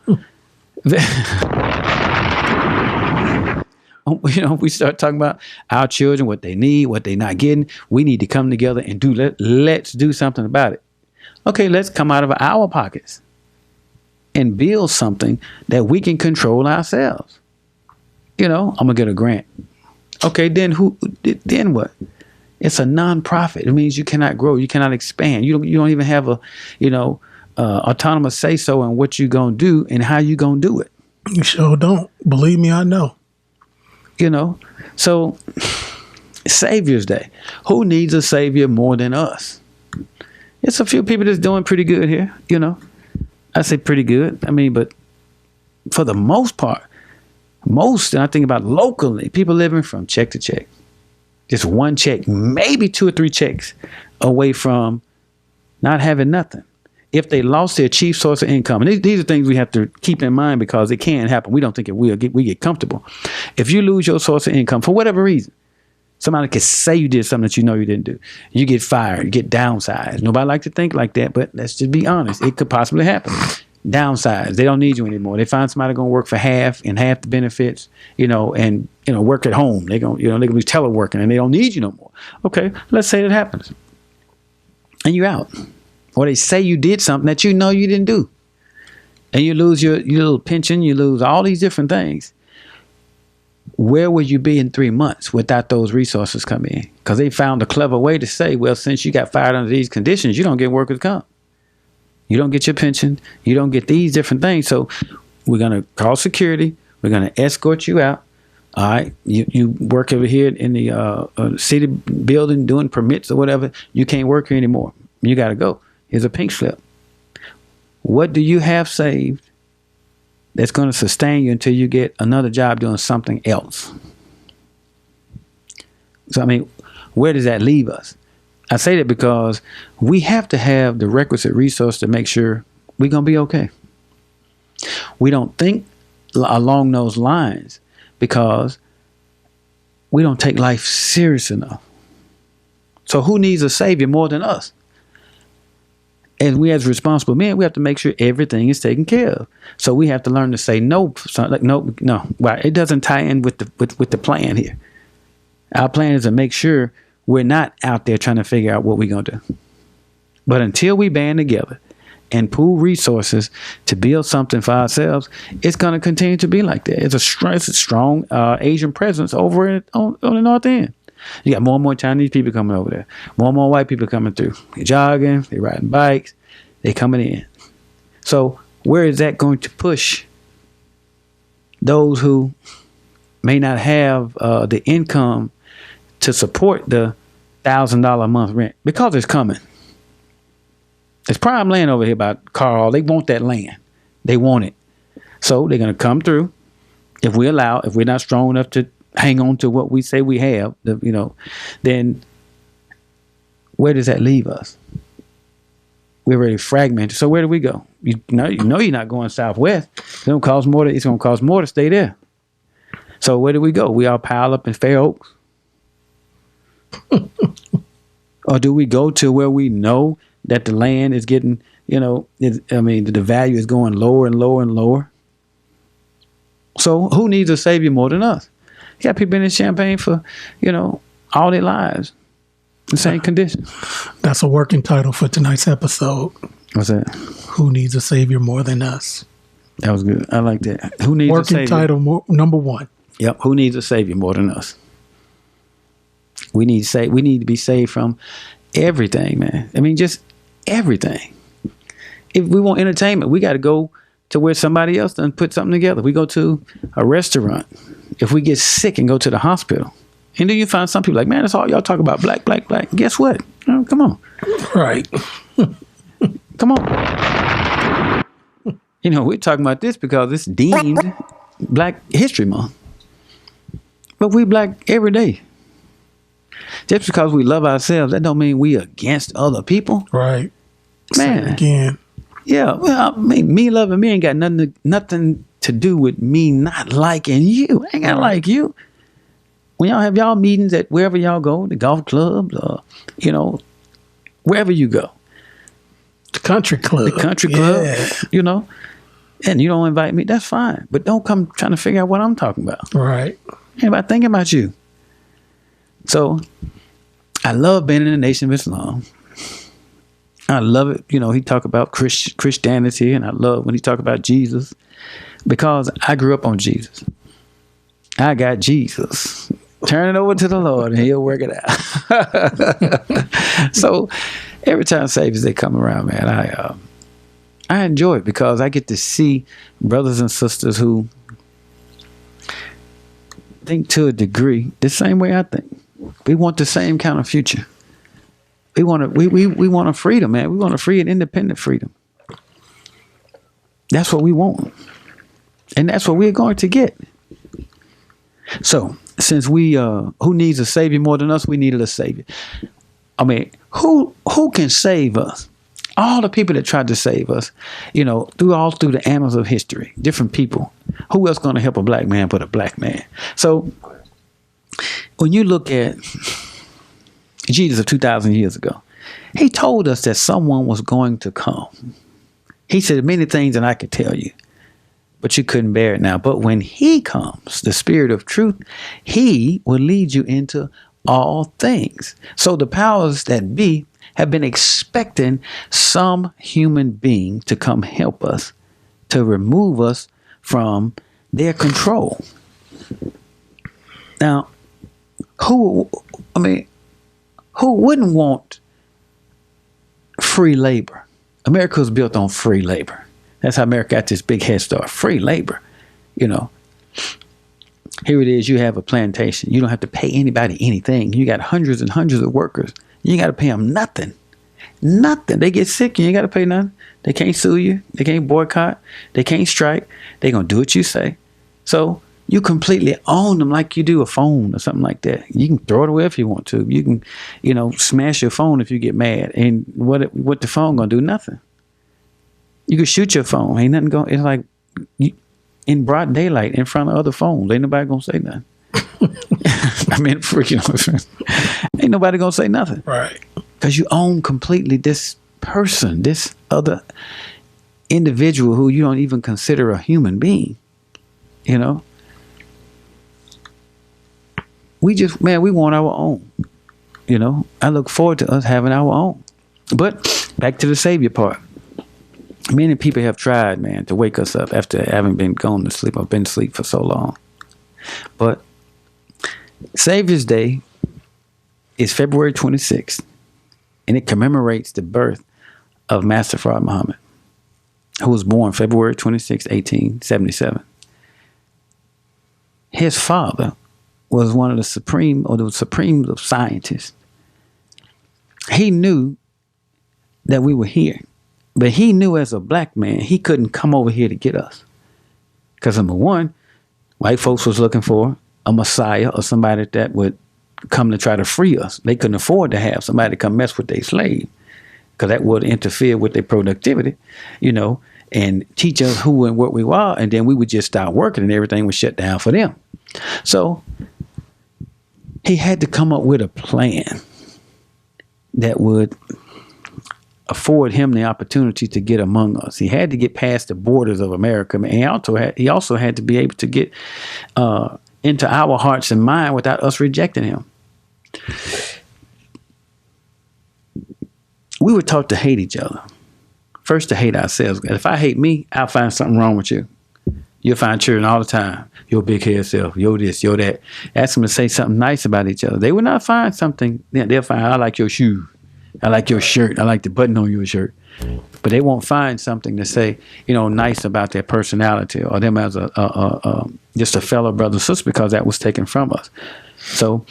We start talking about our children, what they need, what they're not getting. We need to come together and let's do something about it. Okay, let's come out of our pockets and build something that we can control ourselves. I'm gonna get a grant. Okay, then what? It's a nonprofit. It means you cannot grow, you cannot expand. You don't even have a autonomous say so in what you're gonna do and how you gonna do it. You sure don't. Believe me, I know. So Savior's Day. Who needs a savior more than us? It's a few people that's doing pretty good here, I say pretty good. I mean, but for the most part, and I think about locally, people living from check to check. Just one check, maybe 2 or 3 checks away from not having nothing. If they lost their chief source of income, and these are things we have to keep in mind because it can happen. We don't think it will. We get comfortable. If you lose your source of income for whatever reason, somebody could say you did something that you didn't do. You get fired, you get downsized. Nobody like to think like that, but let's just be honest. It could possibly happen. Downsized. They don't need you anymore. They find somebody going to work for half the benefits, and work at home. They're going to be teleworking and they don't need you no more. Okay, let's say that happens. And you're out. Or they say you did something that you didn't do. And you lose your little pension, you lose all these different things. Where would you be in 3 months without those resources coming in? Because they found a clever way to say, well, since you got fired under these conditions, you don't get workers' comp. You don't get your pension. You don't get these different things. So we're going to call security. We're going to escort you out. All right. You work over here in the city building doing permits or whatever. You can't work here anymore. You got to go. Here's a pink slip. What do you have saved that's going to sustain you until you get another job doing something else? So, I mean, where does that leave us? I say that because we have to have the requisite resource to make sure we're going to be okay. We don't think along those lines because we don't take life serious enough. So who needs a savior more than us? And we as responsible men, we have to make sure everything is taken care of. So we have to learn to say no. No. Well, it doesn't tie in with the plan here. Our plan is to make sure we're not out there trying to figure out what we're going to do. But until we band together and pool resources to build something for ourselves, it's going to continue to be like that. It's a strong Asian presence over on the North End. You got more and more Chinese people coming over there. More and more white people coming through. They're jogging, they're riding bikes, they're coming in. So where is that going to push those who may not have the income to support the $1,000 a month rent? Because it's coming. It's prime land over here by Carl. They want that land. They want it. So they're going to come through. If we're not strong enough to hang on to what we say we have, then where does that leave us? We're already fragmented. So where do we go? You know you're not going southwest. It's going to cost more to stay there. So where do we go? We all pile up in Fair Oaks? Or do we go to where we know that the land is getting, the value is going lower and lower and lower? So who needs a savior more than us? You got people in this Champagne for, all their lives. The same conditions. That's a working title for tonight's episode. What's that? Who needs a savior more than us? That was good. I like that. Who needs a savior? Working title number 1. Yep. Who needs a savior more than us? We need to be saved from everything, man. I mean, just everything. If we want entertainment, we got to go to where somebody else done put something together. We go to a restaurant. If we get sick and go to the hospital, And then you find some people like, man, that's all y'all talk about, black, black, black. Guess what? Oh, come on. Right. Come on. You know, we're talking about this because it's deemed Black History Month. But we black every day. Just because we love ourselves, that don't mean we against other people. Right. Man. Again. Yeah. Well, I mean, me loving me ain't got nothing to do with me not liking you. I ain't got to like you. When y'all have y'all meetings at wherever y'all go, the golf clubs, or, you know, wherever you go. The country club. The country club, you know, and you don't invite me, that's fine. But don't come trying to figure out what I'm talking about. Right. Anybody thinking about you? So, I love being in the Nation of Islam. I love it. You know, he talk about Christianity, and I love when he talk about Jesus, because I grew up on Jesus. I got Jesus. Turn it over to the Lord and he'll work it out. So every time Saviors they come around, man, I enjoy it because I get to see brothers and sisters who think to a degree the same way I think. We want the same kind of future. We want a freedom, man. We want a free and independent freedom. That's what we want. And that's what we're going to get. So, since who needs a savior more than us? We needed a savior. I mean, who can save us? All the people that tried to save us, you know, through the annals of history, different people. Who else going to help a black man but a black man? So, when you look at Jesus of 2,000 years ago, he told us that someone was going to come. He said many things that I could tell you, but you couldn't bear it now. But when he comes, the Spirit of truth, he will lead you into all things. So the powers that be have been expecting some human being to come help us, to remove us from their control. Now, who wouldn't want free labor? America was built on free labor. That's how America got this big head start. Free labor. You know, here it is. You have a plantation. You don't have to pay anybody anything. You got hundreds and hundreds of workers. You got to pay them nothing. Nothing. They get sick. You ain't got to pay nothing. They can't sue you. They can't boycott. They can't strike. They're going to do what you say. So you completely own them like you do a phone or something like that. You can throw it away if you want to. You can, you know, smash your phone if you get mad. And what the phone going to do? Nothing. You can shoot your phone. Ain't nothing going. It's like in broad daylight in front of other phones. Ain't nobody gonna say nothing. I mean, ain't nobody gonna say nothing, right? Because you own completely this person, this other individual who you don't even consider a human being. You know, we want our own. You know, I look forward to us having our own. But back to the Savior part. Many people have tried, man, to wake us up after having been gone to sleep or been asleep for so long. But Savior's Day is February 26th, and it commemorates the birth of Master Fard Muhammad, who was born February 26, 1877. His father was one of the supreme of scientists. He knew that we were here. But he knew as a black man, he couldn't come over here to get us. Because number one, white folks was looking for a messiah or somebody that would come to try to free us. They couldn't afford to have somebody come mess with their slave, because that would interfere with their productivity, you know, and teach us who and what we are. And then we would just start working and everything would shut down for them. So he had to come up with a plan that would afford him the opportunity to get among us. He had to get past the borders of America, and he also had to be able to get into our hearts and mind without us rejecting him. We were taught to hate each other. First, to hate ourselves. If I hate me, I'll find something wrong with you. You'll find children all the time. Your big head self, yo this, yo that. Ask them to say something nice about each other. They will not find something. They'll find, I like your shoe. I like your shirt. I like the button on your shirt. But they won't find something to say, you know, nice about their personality or them as just a fellow brother or sister, because that was taken from us. So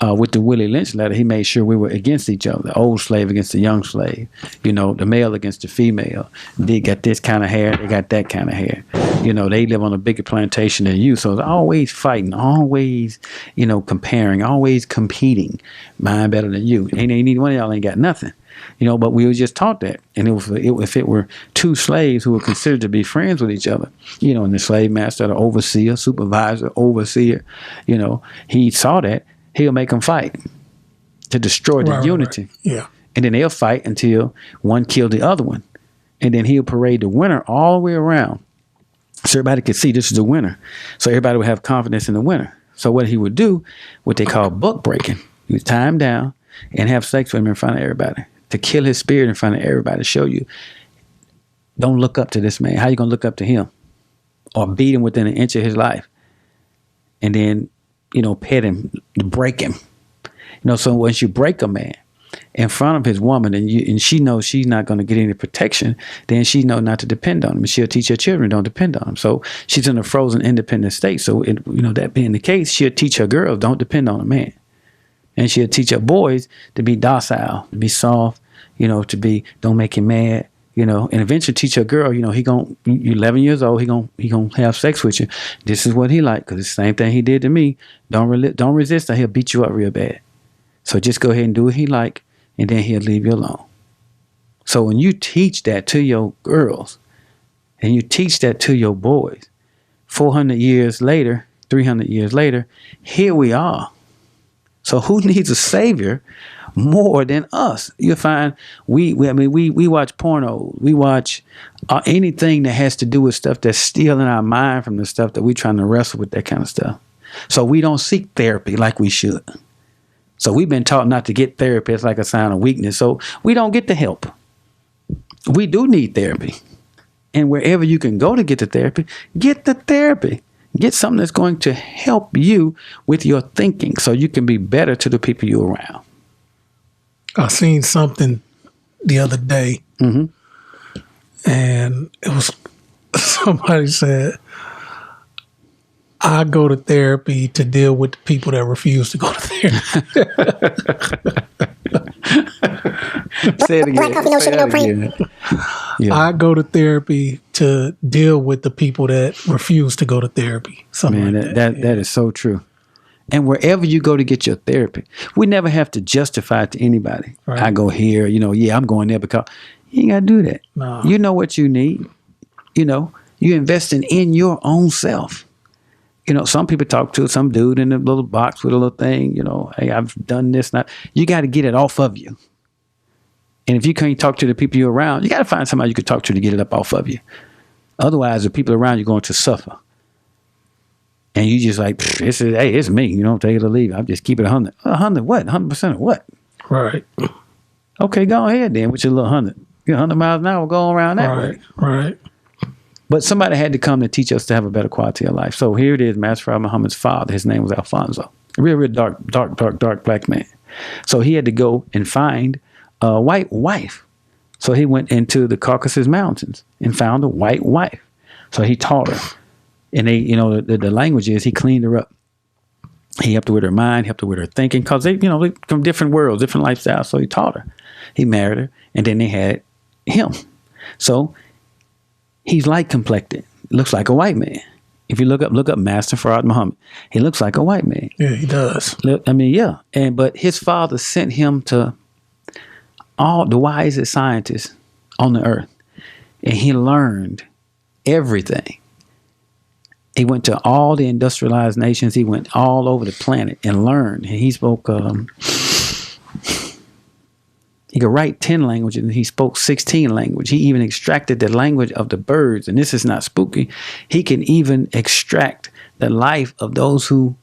with the Willie Lynch letter, he made sure we were against each other. The old slave against the young slave. You know, the male against the female. They got this kind of hair. They got that kind of hair. You know, they live on a bigger plantation than you. So it's always fighting, always, you know, comparing, always competing. Mine better than you. Ain't neither one of y'all ain't got nothing. You know, but we were just taught that. And if it were two slaves who were considered to be friends with each other, you know, and the slave master, the overseer, supervisor, overseer, you know, he saw that. He'll make them fight to destroy the unity. Right. Yeah. And then they'll fight until one killed the other one. And then he'll parade the winner all the way around. So everybody could see this is the winner. So everybody would have confidence in the winner. So what he would do, what they call book breaking, he would tie him down and have sex with him in front of everybody to kill his spirit in front of everybody, to show you, don't look up to this man. How you going to look up to him? Or beat him within an inch of his life. And then, you know, pet him, break him. You know, so once you break a man in front of his woman and she knows she's not going to get any protection, then she knows not to depend on him. And she'll teach her children don't depend on him. So she's in a frozen, independent state. So, you know, that being the case, she'll teach her girls don't depend on a man. And she'll teach her boys to be docile, to be soft, you know, to be, don't make him mad. You know, and eventually teach a girl, you know, you're 11 years old, he gonna have sex with you. This is what he like, because it's the same thing he did to me. Don't resist, or he'll beat you up real bad. So just go ahead and do what he like, and then he'll leave you alone. So when you teach that to your girls, and you teach that to your boys, 400 years later, 300 years later, here we are. So who needs a savior more than us? You'll find we watch porno, we watch anything that has to do with stuff that's stealing our mind from the stuff that we're trying to wrestle with, that kind of stuff. So we don't seek therapy like we should. So we've been taught not to get therapy. It's like a sign of weakness. So we don't get the help. We do need therapy. And wherever you can go to get the therapy, get the therapy. Get something that's going to help you with your thinking so you can be better to the people you're around. I seen something the other day, and it was somebody said, I go to therapy to deal with the people that refuse to go to therapy. Say it again. Black coffee, no sugar, no cream. Yeah. I go to therapy to deal with the people that refuse to go to therapy. Something like that. That is so true. And wherever you go to get your therapy, we never have to justify it to anybody. Right. I go here, you know, I'm going there because you ain't got to do that. No. You know what you need. You know, you're investing in your own self. You know, some people talk to some dude in a little box with a little thing, you know, hey, I've done this. Now. You got to get it off of you. And if you can't talk to the people you're around, you got to find somebody you can talk to get it up off of you. Otherwise, the people around you are going to suffer. And you just like, it's me. You don't take it or leave it. I'll just keep it 100. 100 what? 100% of what? Right. Okay, go ahead then with your little 100. You're 100 miles an hour going around that way. Right. But somebody had to come to teach us to have a better quality of life. So here it is, Master Muhammad's father. His name was Alfonso. A real dark black man. So he had to go and find a white wife. So he went into the Caucasus Mountains and found a white wife. So he taught her. And they, you know, the language is he cleaned her up. He helped her with her mind, helped her with her thinking, because they, you know, they from different worlds, different lifestyles. So he taught her. He married her, and then they had him. So he's light complected. Looks like a white man. If you look up Master Farad Muhammad, he looks like a white man. Yeah, he does. I mean, yeah. But his father sent him to all the wisest scientists on the earth, and he learned everything. He went to all the industrialized nations. He went all over the planet and learned. He spoke, he could write 10 languages, and he spoke 16 languages. He even extracted the language of the birds. And this is not spooky. He can even extract the life of those who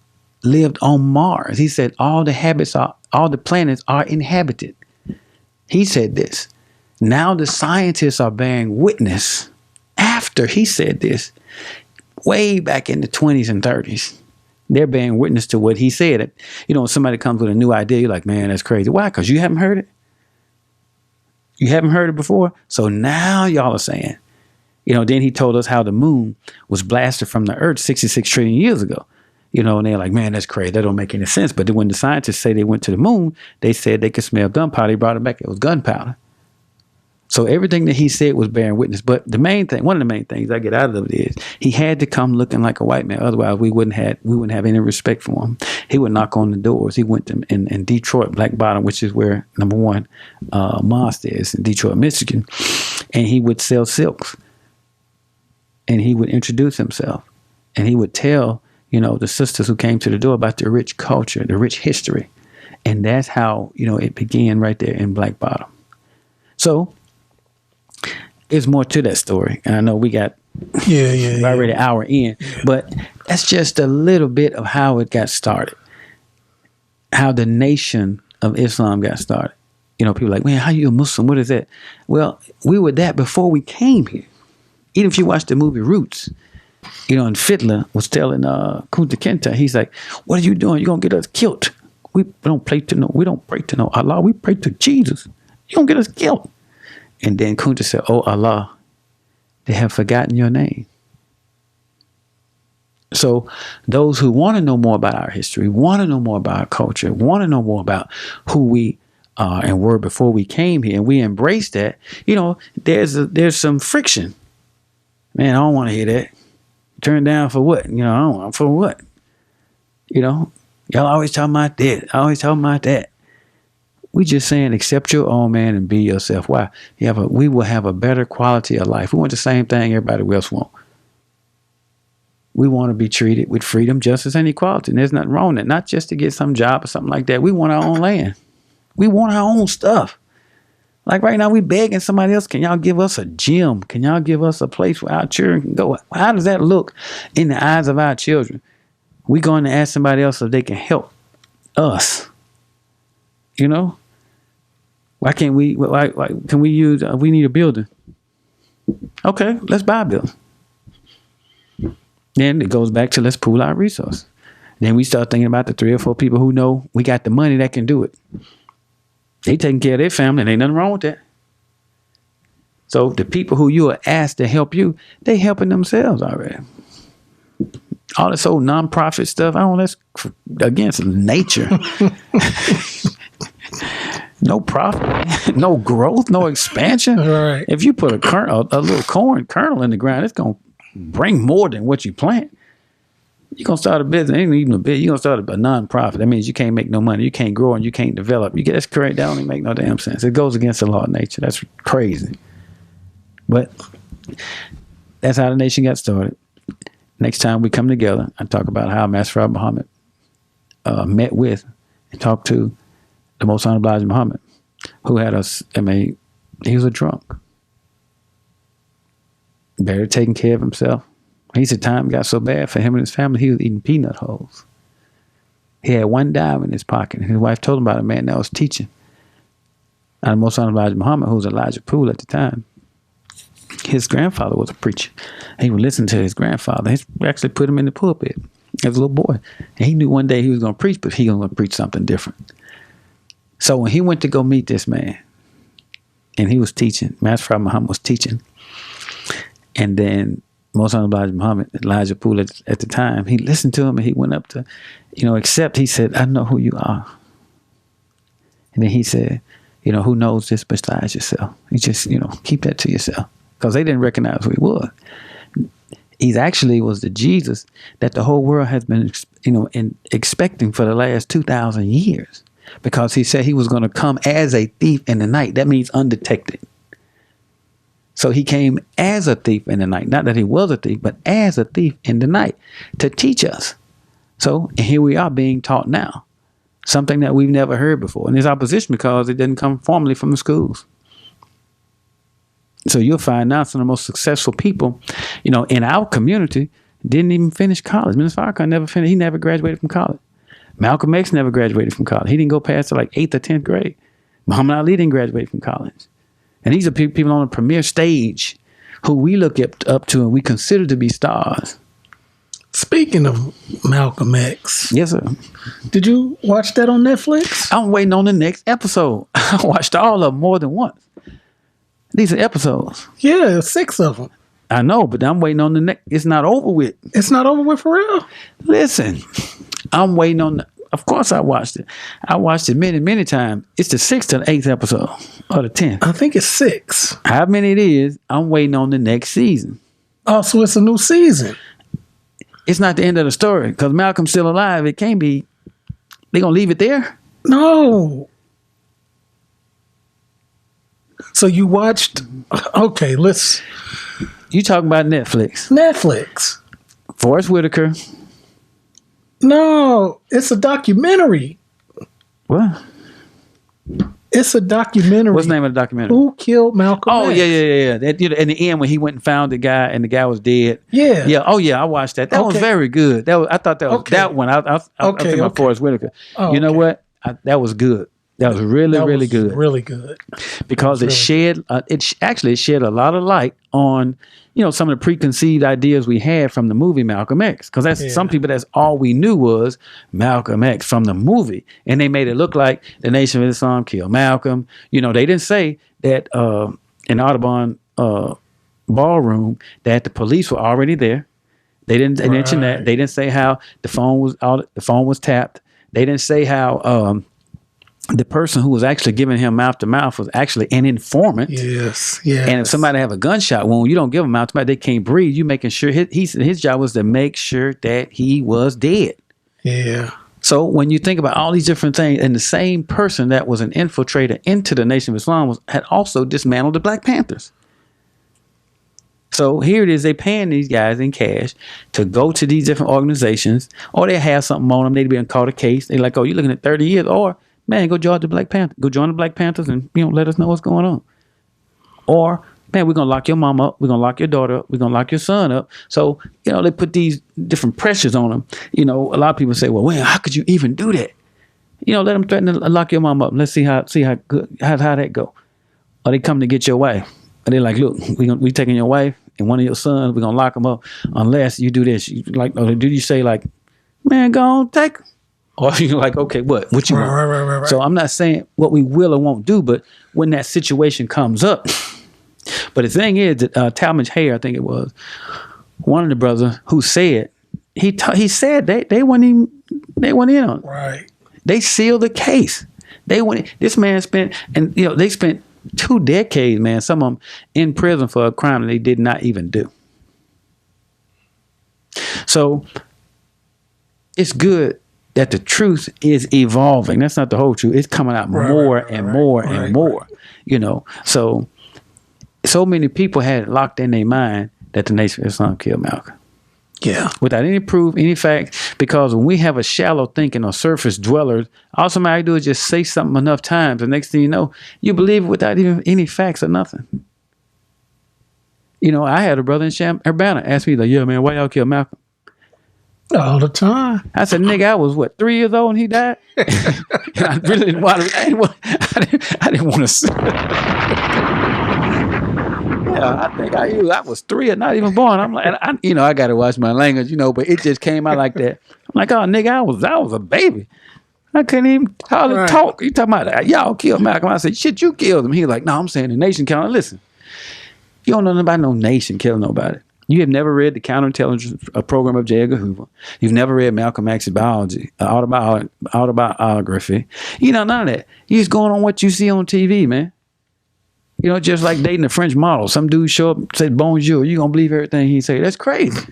lived on Mars. He said all the planets are inhabited. He said this. Now the scientists are bearing witness after he said this. Way back in the 20s and 30s, they're bearing witness to what he said. You know, when somebody comes with a new idea, you're like, man, that's crazy. Why? Because you haven't heard it. You haven't heard it before. So now y'all are saying, you know, then he told us how the moon was blasted from the earth 66 trillion years ago. And they're like, man, that's crazy. That don't make any sense. But then when the scientists say they went to the moon, they said they could smell gunpowder. They brought it back. It was gunpowder. So everything that he said was bearing witness. But one of the main things I get out of it is he had to come looking like a white man. Otherwise, we wouldn't have any respect for him. He would knock on the doors. He went to in Detroit, Black Bottom, which is where number one mosque is in Detroit, Michigan, and he would sell silks. And he would introduce himself, and he would tell the sisters who came to the door about the rich culture, the rich history, and that's how it began right there in Black Bottom. So. There's more to that story. And I know we got already an hour in, but that's just a little bit of how it got started. How the nation of Islam got started. People are like, man, how you a Muslim? What is that? Well, we were that before we came here. Even if you watch the movie Roots, and Fiddler was telling Kunta Kinte, he's like, what are you doing? You're going to get us killed. We don't pray to no Allah. We pray to Jesus. You're going to get us killed. And then Kunta said, oh, Allah, they have forgotten your name. So those who want to know more about our history, want to know more about our culture, want to know more about who we are and were before we came here, and we embrace that, there's some friction. Man, I don't want to hear that. Turn down for what? I don't want for what? Y'all always talking about this. Always talking about that. We just saying, accept your own man and be yourself. Why? We will have a better quality of life. We want the same thing everybody else want. We want to be treated with freedom, justice, and equality. And there's nothing wrong with it. Not just to get some job or something like that. We want our own land. We want our own stuff. Like right now, we begging somebody else, can y'all give us a gym? Can y'all give us a place where our children can go? How does that look in the eyes of our children? We going to ask somebody else if they can help us. Why can't we? Why can we use? We need a building. Okay, let's buy a building. Then it goes back to let's pool our resources. Then we start thinking about the 3 or 4 people who know we got the money that can do it. They taking care of their family, and ain't nothing wrong with that. So the people who you are asked to help you, they helping themselves already. All this old nonprofit stuff, that's against nature. No profit, no growth, no expansion. Right. If you put a little corn kernel in the ground, it's going to bring more than what you plant. You're going to start a business, ain't even a business. You're going to start a nonprofit. That means you can't make no money. You can't grow and you can't develop. That's correct. That don't even make no damn sense. It goes against the law of nature. That's crazy. But that's how the nation got started. Next time we come together, I talk about how Master Muhammad met with and talked to the Most Honorable Elijah Muhammad, who had he was a drunk. Barely taking care of himself. He said time got so bad for him and his family, he was eating peanut hulls. He had $1 in his pocket. And his wife told him about a man that was teaching. And the Most Honorable Elijah Muhammad, who was Elijah Poole at the time, his grandfather was a preacher. He would listen to his grandfather. He actually put him in the pulpit as a little boy. And he knew one day he was going to preach, but he was going to preach something different. So when he went to go meet this man, and he was teaching, Master Muhammad was teaching, and then Most Honorable Elijah Muhammad, Elijah Poole at the time, he listened to him and he went up to, he said, I know who you are. And then he said, who knows this besides yourself? You just, keep that to yourself. Because they didn't recognize who he was. He actually was the Jesus that the whole world has been, expecting for the last 2,000 years. Because he said he was going to come as a thief in the night. That means undetected. So he came as a thief in the night. Not that he was a thief, but as a thief in the night to teach us. So here we are being taught now. Something that we've never heard before. And there's opposition because it didn't come formally from the schools. So you'll find now some of the most successful people, in our community didn't even finish college. Minister Farrakhan never finished. He never graduated from college. Malcolm X never graduated from college. He didn't go past to like 8th or 10th grade. Muhammad Ali didn't graduate from college. And these are people on the premier stage who we look up to and we consider to be stars. Speaking of Malcolm X. Yes, sir. Did you watch that on Netflix? I'm waiting on the next episode. I watched all of them more than once. These are episodes. Yeah, 6 of them. I know, but I'm waiting on the next. It's not over with. It's not over with for real. Listen, I'm waiting on. Of course, I watched it. I watched it many, many times. It's the 6th to the 8th episode or the 10th. I think it's 6. How many it is? I'm waiting on the next season. Oh, so it's a new season. It's not the end of the story because Malcolm's still alive. It can't be. They gonna leave it there? No. So you watched? Okay, let's. You talking about Netflix? Netflix. Forrest Whitaker. No, it's a documentary. What? It's a documentary. What's the name of the documentary? Who killed Malcolm Oh, X? yeah. That, in the end, when he went and found the guy, and the guy was dead. Yeah. Yeah. Oh, yeah. I watched that. That was very good. I thought that was that one. I thinking about Forrest Whitaker. Oh, you know what? That was good. That was really good. Really good. Because it shed a lot of light on some of the preconceived ideas we had from the movie Malcolm X. Because some people, that's all we knew was Malcolm X from the movie, and they made it look like the Nation of Islam killed Malcolm. They didn't say that in Audubon ballroom that the police were already there. They didn't mention that. They didn't say how the phone was tapped. They didn't say how the person who was actually giving him mouth to mouth was actually an informant. Yes. And if somebody have a gunshot wound, you don't give them mouth to mouth. They can't breathe. You making sure his job was to make sure that he was dead. Yeah. So when you think about all these different things, and the same person that was an infiltrator into the Nation of Islam had also dismantled the Black Panthers. So here it is, they paying these guys in cash to go to these different organizations, or they have something on them. They'd been caught a case. They're like, oh, you're looking at 30 years, or man, go join the Black Panthers. Go join the Black Panthers and let us know what's going on. Or man, we're gonna lock your mom up. We're gonna lock your daughter up. We're gonna lock your son up. So they put these different pressures on them. A lot of people say, well, how could you even do that? Let them threaten to lock your mom up. Let's see how that go. Or they come to get your wife. And they're like, look, we taking your wife and one of your sons. We're gonna lock them up unless you do this. Or do you say like, man, go on, take her? Or you're like, okay, what you want? Right. So I'm not saying what we will or won't do, but when that situation comes up. But the thing is that Talmadge Hayer, I think it was, one of the brothers who said, he said they weren't in on it. Right. They sealed the case. This man spent, and they spent 2 decades, man, some of them in prison for a crime that they did not even do. So it's good that the truth is evolving. That's not the whole truth. It's coming out more and more. So many people had it locked in their mind that the Nation of Islam killed Malcolm. Yeah. Without any proof, any facts, because when we have a shallow thinking or surface dwellers, all somebody do is just say something enough times, the next thing you know, you believe it without even any facts or nothing. I had a brother in Urbana ask me, like, yeah, man, why y'all kill Malcolm? All the time. I said, nigga, I was 3 years old when he died? And I really didn't want to, I didn't want to say I think I was 3 or not even born. I'm like, I got to watch my language, but it just came out like that. I'm like, oh, nigga, I was a baby. I couldn't even hardly talk. You talking about y'all killed Malcolm? I said, shit, you killed him. He was like, no, I'm saying the nation killed him. Listen, you don't know about no nation killing nobody. You have never read the counterintelligence program of J. Edgar Hoover. You've never read Malcolm X's autobiography. None of that. You're just going on what you see on TV, man. Just like dating a French model. Some dude show up and say bonjour. You going to believe everything he say. That's crazy.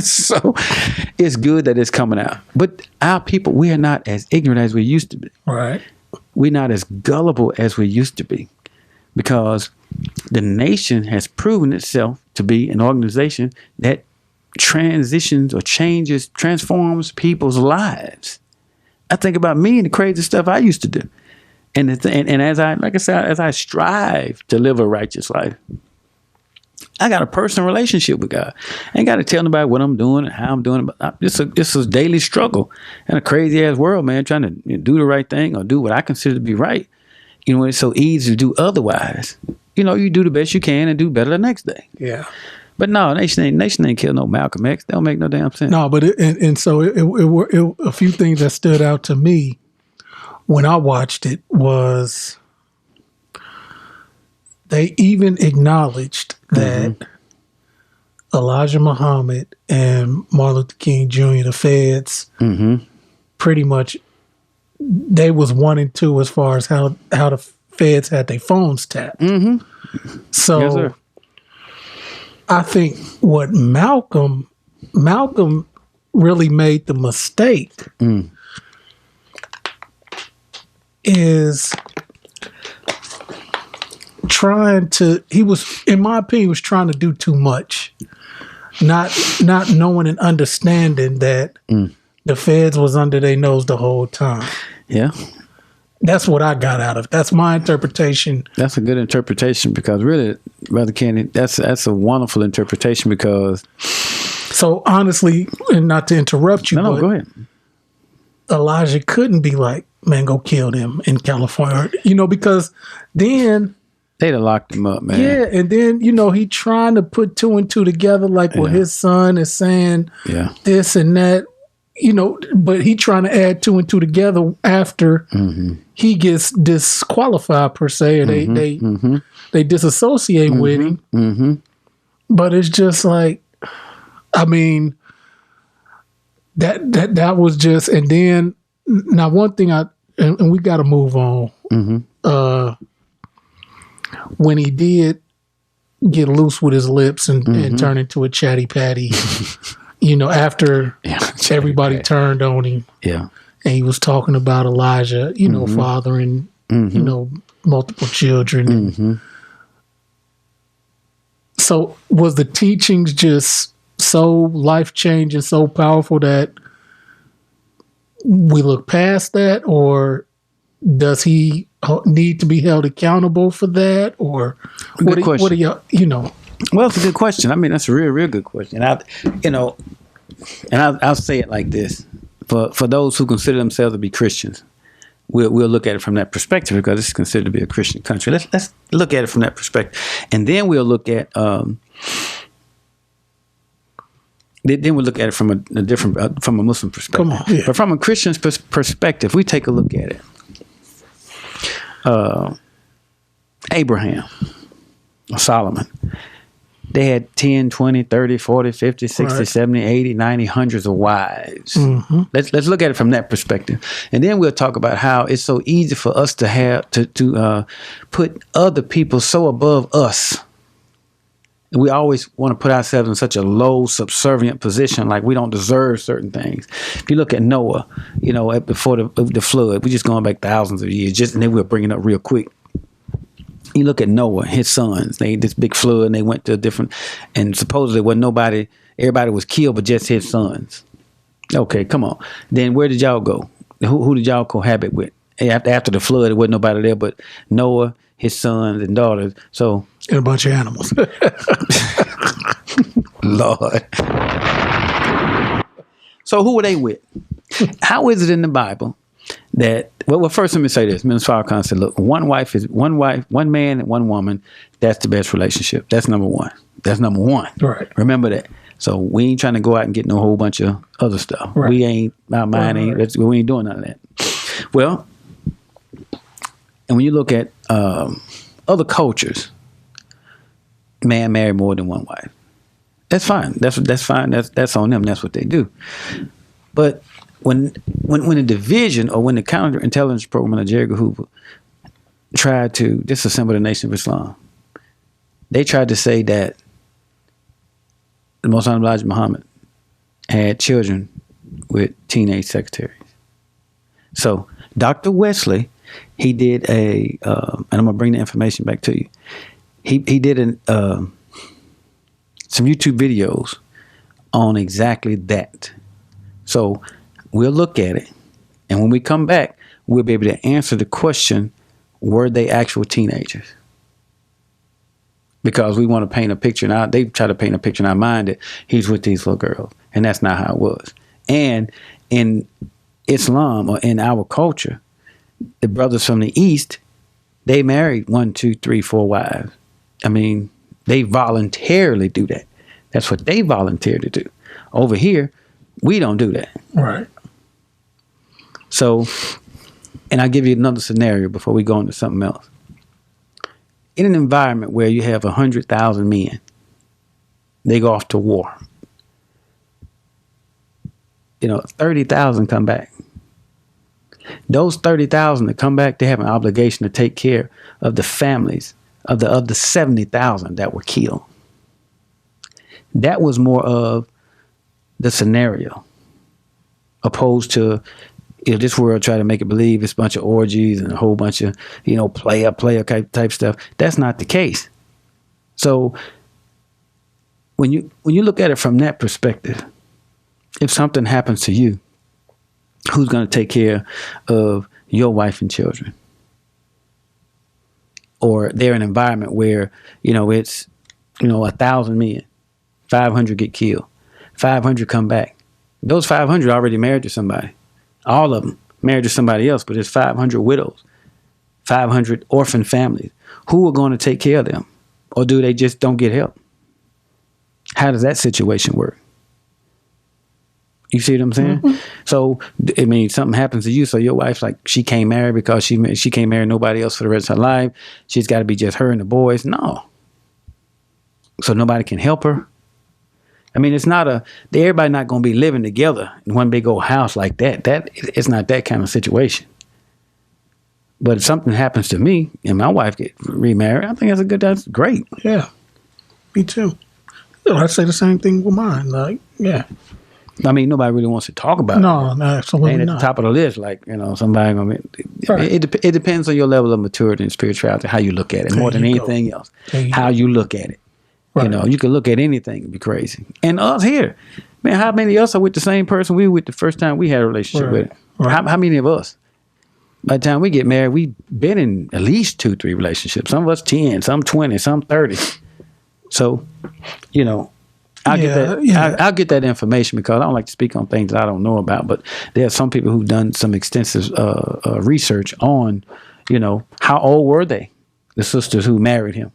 So it's good that it's coming out. But our people, we are not as ignorant as we used to be. Right. We're not as gullible as we used to be. Because the nation has proven itself to be an organization that transitions or transforms people's lives. I think about me and the crazy stuff I used to do. And as I strive to live a righteous life, I got a personal relationship with God. I ain't got to tell nobody what I'm doing and how I'm doing it. But this is a daily struggle in a crazy ass world, man, trying to do the right thing or do what I consider to be right. It's so easy to do otherwise. You do the best you can and do better the next day. Yeah. But no, nation ain't killed no Malcolm X. That don't make no damn sense. No, but so a few things that stood out to me when I watched it was they even acknowledged that Elijah Muhammad and Martin Luther King Jr., the feds, pretty much, they was 1 and 2 as far as how the feds had their phones tapped. So Yes, sir. I think what Malcolm really made the mistake is in my opinion, he was trying to do too much. Not knowing and understanding that the feds was under their nose the whole time. Yeah. That's what I got out of it. That's my interpretation. That's a good interpretation because really, Brother Kenny, that's a wonderful interpretation because... So honestly, and not to interrupt you, No, but go ahead. Elijah couldn't be like, man, go kill them in California. Because then... They'd have locked him up, man. Yeah, and then, he trying to put 2 and 2 together, like what his son is saying, this and that, but he trying to add 2 and 2 together after he gets disqualified, per se, or they disassociate with him. But it's just like, I mean, that was just, and then, now one thing and we got to move on. When he did get loose with his lips and turn into a chatty patty, after everybody turned on him, and he was talking about Elijah, fathering, multiple children. So was the teachings just so life-changing, so powerful that we look past that, or does he need to be held accountable for that, or what are y'all, Well, it's a good question. I mean, that's a real good question. I'll say it like this: for those who consider themselves to be Christians, we'll look at it from that perspective because it's considered to be a Christian country. Let's look at it from that perspective, and then we'll look at from a different from a Muslim perspective. Come on, yeah. But from a Christian's perspective, we take a look at it. Abraham, Solomon, they had 10, 20, 30, 40, 50, 60, Right. 70, 80, 90, hundreds of wives. Let's look at it from that perspective. And then we'll talk about how it's so easy for us to have to put other people so above us. We always want to put ourselves in such a low, subservient position, like we don't deserve certain things. If you look at Noah, before the flood, we're just going back thousands of years, and then we'll bring it up real quick. You look at Noah, his sons, they had this big flood, and they went to a different, and supposedly wasn't nobody, everybody was killed, but just his sons. Okay, come on. Then where did y'all go? Who did y'all cohabit with? After the flood, there wasn't nobody there but Noah, his sons, and daughters. So... and a bunch of animals. Lord. So who were they with? How is it in the Bible that, well, first let me say this. Minister Farrakhan said, look, one man and one woman, that's the best relationship. That's number one. Right. Remember that. So we ain't trying to go out and get no whole bunch of other stuff. Right. We ain't, our mind ain't, we ain't doing none of that. Well, and when you look at other cultures, man marry more than one wife. That's fine. That's fine. That's on them. That's what they do. But when the division or when the counterintelligence program of J. Edgar Hoover tried to disassemble the Nation of Islam, they tried to say that the Most Honorable Elijah Muhammad had children with teenage secretaries. So Dr. Wesley, he did and I'm gonna bring the information back to you. He did some YouTube videos on exactly that. So we'll look at it, and when we come back, we'll be able to answer the question: were they actual teenagers? Because we want to paint a picture now. They try to paint a picture in our mind that he's with these little girls, and that's not how it was. And in Islam or in our culture, the brothers from the East, they married 1, 2, 3, 4 wives. I mean, they voluntarily do that. That's what they volunteer to do. Over here, we don't do that. Right. So, and I'll give you another scenario before we go into something else. In an environment where you have 100,000 men, They go off to war. 30,000 come back. Those 30,000 that come back, they have an obligation to take care of the families of the 70,000 that were killed. That was more of the scenario, opposed to this world try to make it believe it's a bunch of orgies and a whole bunch of player type stuff. That's not the case. So when you look at it from that perspective, if something happens to you, who's going to take care of your wife and children? Or they're in an environment where, it's, 1,000 men, 500 get killed, 500 come back. Those 500 already married to somebody. All of them married to somebody else, but there's 500 widows, 500 orphan families. Who are going to take care of them? Or do they just don't get help? How does that situation work? You see what I'm saying? Mm-hmm. So, something happens to you. So your wife's like, she can't marry because she can't marry nobody else for the rest of her life. She's got to be just her and the boys. No. So nobody can help her. It's not everybody not going to be living together in one big old house like that. It's not that kind of situation. But if something happens to me and my wife get remarried, I think that's great. Yeah, me too. I say the same thing with mine. Like, yeah. Nobody really wants to talk about it. No, absolutely ain't at not. the top of the list. Like, somebody gonna be, right. It depends on your level of maturity and spirituality, how you look at it, more than anything else. How you look at it. Right. You can look at anything and be crazy. And us here, man, how many of us are with the same person we were with the first time we had a relationship with? Right. How many of us? By the time we get married, we've been in at least 2-3 relationships. Some of us 10, some 20, some 30. So, I'll get that information because I don't like to speak on things that I don't know about. But there are some people who've done some extensive research on, how old were they, the sisters who married him.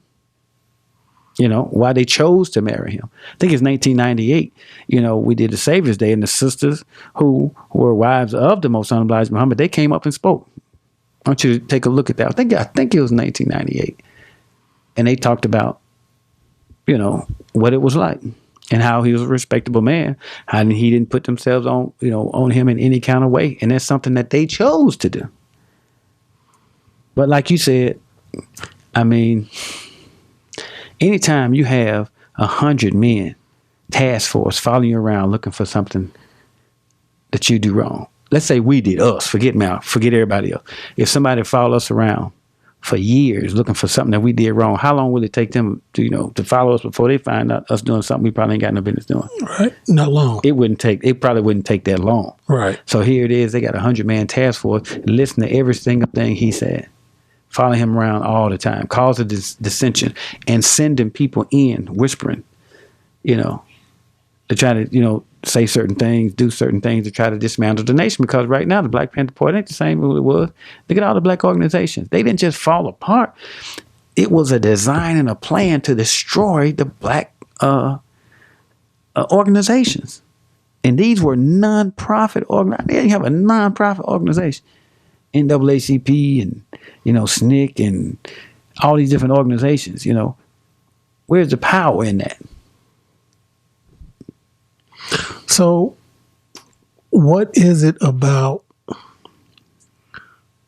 Why they chose to marry him. I think it's 1998. We did the Saviour's Day, and the sisters who were wives of the most unobliged Muhammad, they came up and spoke. I want you to take a look at that. I think it was 1998, and they talked about, what it was like. And how he was a respectable man, how he didn't put themselves on him in any kind of way. And that's something that they chose to do. But like you said, anytime you have 100 men, task force, following you around looking for something that you do wrong. Let's say we did, us, forget everybody else. If somebody followed us around for years looking for something that we did wrong, how long will it take them to follow us before they find out us doing something we probably ain't got no business doing? Right. Not long. It probably wouldn't take that long. Right. So here it is. They got 100-man task force, listen to every single thing he said, follow him around all the time, cause a dissension, and sending people in, whispering, to try to, say certain things, do certain things to try to dismantle the nation. Because right now, the Black Panther Party ain't the same as it was. Look at all the black organizations. They didn't just fall apart. It was a design and a plan to destroy the black organizations. And these were non-profit organizations. They didn't have a non-profit organization. NAACP and, SNCC and all these different organizations, Where's the power in that? So what is it about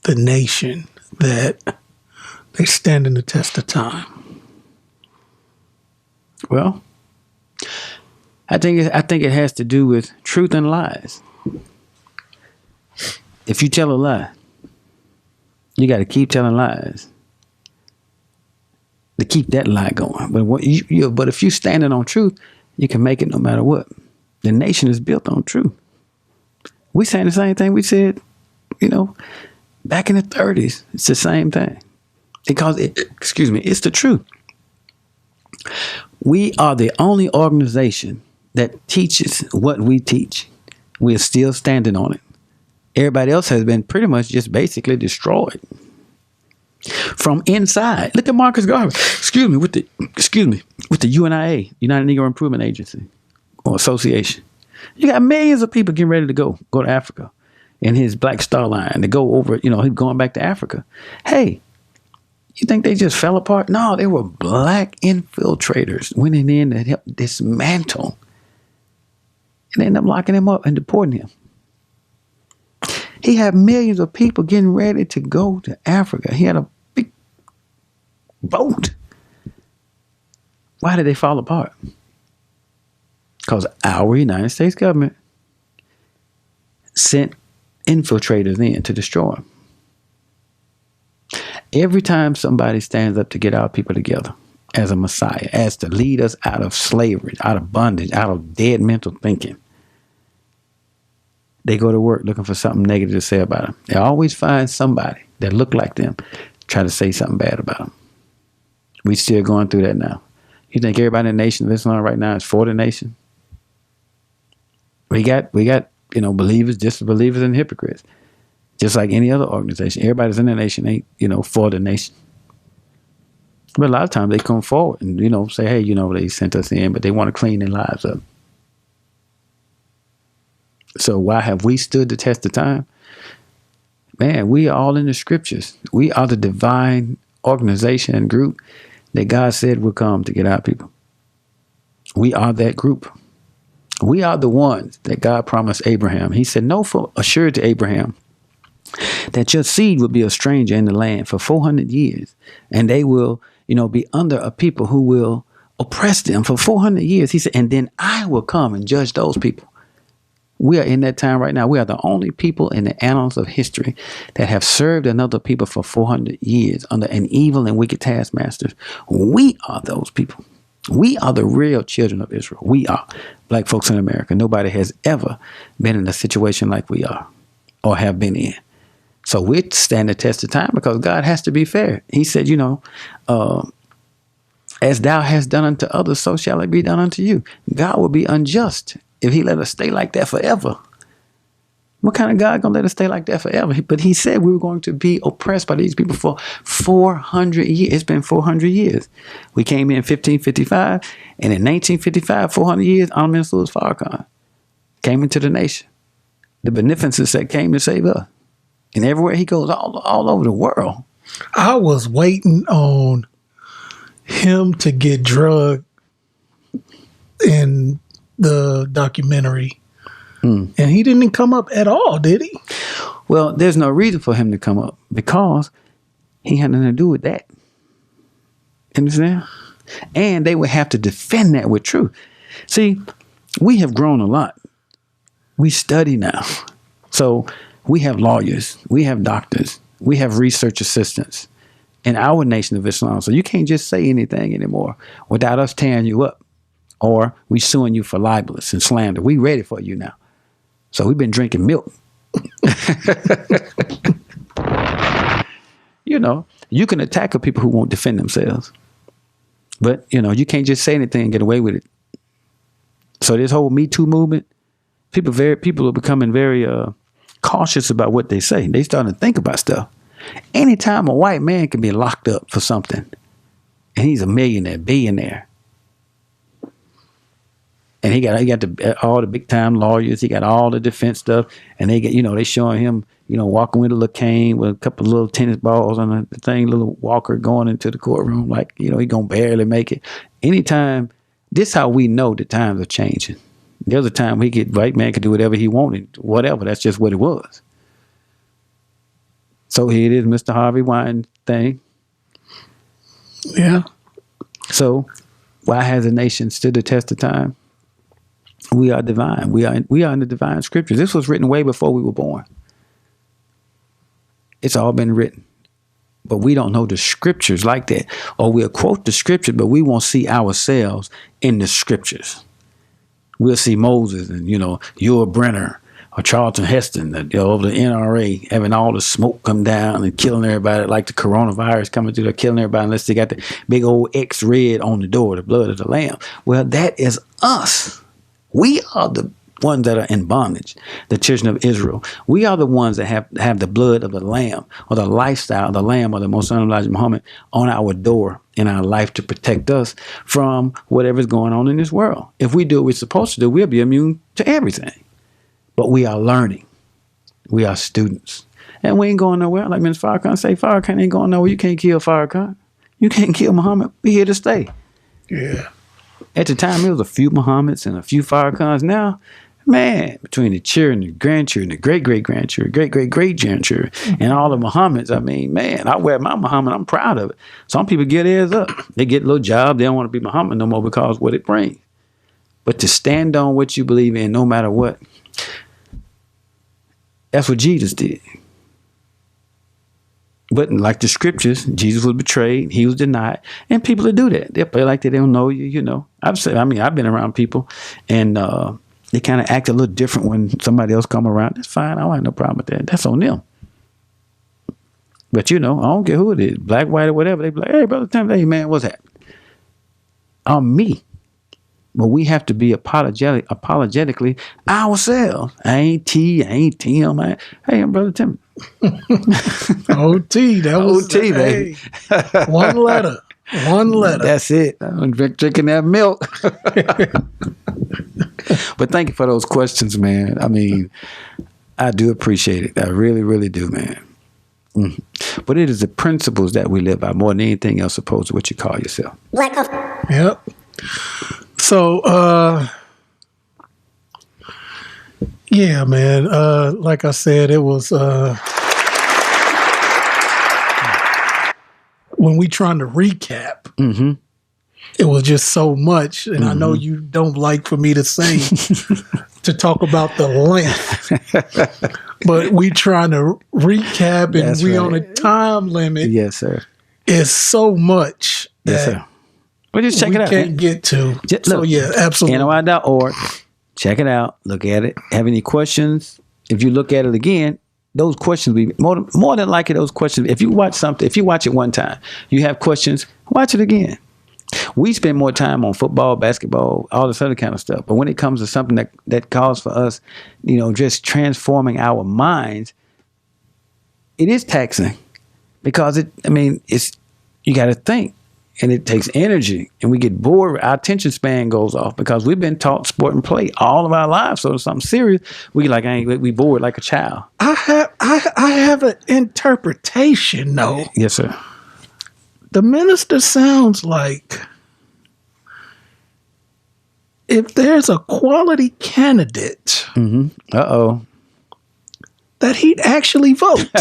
the nation that they stand in the test of time? Well, I think it has to do with truth and lies. If you tell a lie, you got to keep telling lies to keep that lie going. But if you're standing on truth, you can make it no matter what. The nation is built on truth. We saying the same thing we said, back in the 30s. It's the same thing. Because it's the truth. We are the only organization that teaches what we teach. We're still standing on it. Everybody else has been pretty much just basically destroyed from inside. Look at Marcus Garvey. With the UNIA, United Negro Improvement Agency or Association. You got millions of people getting ready to go to Africa in his Black Star Line to go over. He's going back to Africa. Hey, You think they just fell apart? No, they were black infiltrators went in to help dismantle. And they ended up locking him up and deporting him. He had millions of people getting ready to go to Africa. He had a big boat. Why did they fall apart? Because our United States government sent infiltrators in to destroy them. Every time somebody stands up to get our people together as a Messiah, as to lead us out of slavery, out of bondage, out of dead mental thinking, they go to work looking for something negative to say about them. They always find somebody that look like them, try to say something bad about them. We still going through that now. You think everybody in the nation of Islam right now is for the nation? We got believers, disbelievers, and hypocrites. Just like any other organization. Everybody's in the nation ain't, for the nation. But a lot of times they come forward and, say, hey, they sent us in, but they want to clean their lives up. So why have we stood the test of time? Man, we are all in the scriptures. We are the divine organization and group that God said will come to get our people. We are that group. We are the ones that God promised Abraham. He said, know for assured to Abraham that your seed will be a stranger in the land for 400 years. And they will, be under a people who will oppress them for 400 years. He said, and then I will come and judge those people. We are in that time right now. We are the only people in the annals of history that have served another people for 400 years under an evil and wicked taskmasters. We are those people. We are the real children of Israel. We are black folks in America. Nobody has ever been in a situation like we are or have been in. So we stand the test of time because God has to be fair. He said, as thou hast done unto others, so shall it be done unto you. God will be unjust if he let us stay like that forever. What kind of God gonna let us stay like that forever? But he said we were going to be oppressed by these people for 400 years. It's been 400 years. We came in 1555, and in 1955, 400 years, Al-Min Farrakhan came into the nation. The beneficence that came to save us. And everywhere he goes, all over the world. I was waiting on him to get drugged in the documentary. And he didn't come up at all, did he? Well, there's no reason for him to come up because he had nothing to do with that. Understand? And they would have to defend that with truth. See, we have grown a lot. We study now. So we have lawyers, we have doctors, we have research assistants in our nation of Islam. So you can't just say anything anymore without us tearing you up or we suing you for libelous and slander. We ready for you now. So we've been drinking milk. You can attack people who won't defend themselves. But, you can't just say anything and get away with it. So this whole Me Too movement, people are becoming very cautious about what they say. They starting to think about stuff. Anytime a white man can be locked up for something, and he's a millionaire, billionaire, and he got all the big time lawyers. He got all the defense stuff, and they get they showing him walking with a little cane with a couple of little tennis balls on the thing, little walker going into the courtroom like he gonna barely make it. Anytime, this how we know the times are changing. There was a time white man could do whatever he wanted, whatever. That's just what it was. So here it is, Mr. Harvey Wine thing. Yeah. So why has the nation stood the test of time? We are divine. We are in the divine scriptures. This was written way before we were born. It's all been written. But we don't know the scriptures like that. Or we'll quote the scripture, but we won't see ourselves in the scriptures. We'll see Moses and, Yul Brenner or Charlton Heston over the NRA having all the smoke come down and killing everybody like the coronavirus coming through. They're killing everybody unless they got the big old X red on the door, the blood of the Lamb. Well, that is us. We are the ones that are in bondage, the children of Israel. We are the ones that have the blood of the Lamb or the lifestyle of the Lamb or the Most Honorable Elijah Muhammad on our door in our life to protect us from whatever's going on in this world. If we do what we're supposed to do, we'll be immune to everything. But we are learning. We are students. And we ain't going nowhere. Like Mr. Farrakhan say, Farrakhan ain't going nowhere. You can't kill Farrakhan. You can't kill Muhammad. We here to stay. Yeah. At the time, it was a few Muhammads and a few Farrakhans. Now, man, between the children, the grandchildren, the great-great-grandchildren, great-great-great-grandchildren, and all the Muhammads, I mean, man, I wear my Muhammad. I'm proud of it. Some people get theirs up. They get a little job. They don't want to be Muhammad no more because of what it brings. But to stand on what you believe in no matter what, that's what Jesus did. But like the scriptures, Jesus was betrayed, he was denied, and people that do that, they play like they don't know you. You know, I've been around people, and they kind of act a little different when somebody else come around. That's fine. I don't have no problem with that. That's on them. But you know, I don't care who it is, black, white, or whatever. They be like, "Hey, brother, tell me, hey man, what's happening?" I'm me. But we have to be apologetically ourselves. I ain't T, I ain't Tim. Hey, I'm Brother Tim. OT, that was OT, baby. Hey, one letter. That's it. I'm drinking that milk. But thank you for those questions, man. I mean, I do appreciate it. I really, really do, man. But it is the principles that we live by more than anything else opposed to what you call yourself. Yep. So, yeah, man. Like I said, it was when we trying to recap. It was just so much, and I know you don't like for me to say to talk about the length, but we trying to recap, and That's we right. on a time limit. Yes, sir. It's so much. Yes, sir. Well, just check we it out. can't Man. get to. Just, So look, yeah, absolutely. kNOw.org. Check it out. Look at it. Have any questions? If you look at it again, those questions will be more than likely those questions. If you watch something, if you watch it one time, you have questions, watch it again. We spend more time on football, basketball, all this other kind of stuff. But when it comes to something that calls for us, you know, just transforming our minds, it is taxing because it's you got to think. And it takes energy, and we get bored. Our attention span goes off because we've been taught sport and play all of our lives. So it's something serious, we bored like a child. I have an interpretation, though. Yes, sir. The minister sounds like if there's a quality candidate, that he'd actually vote.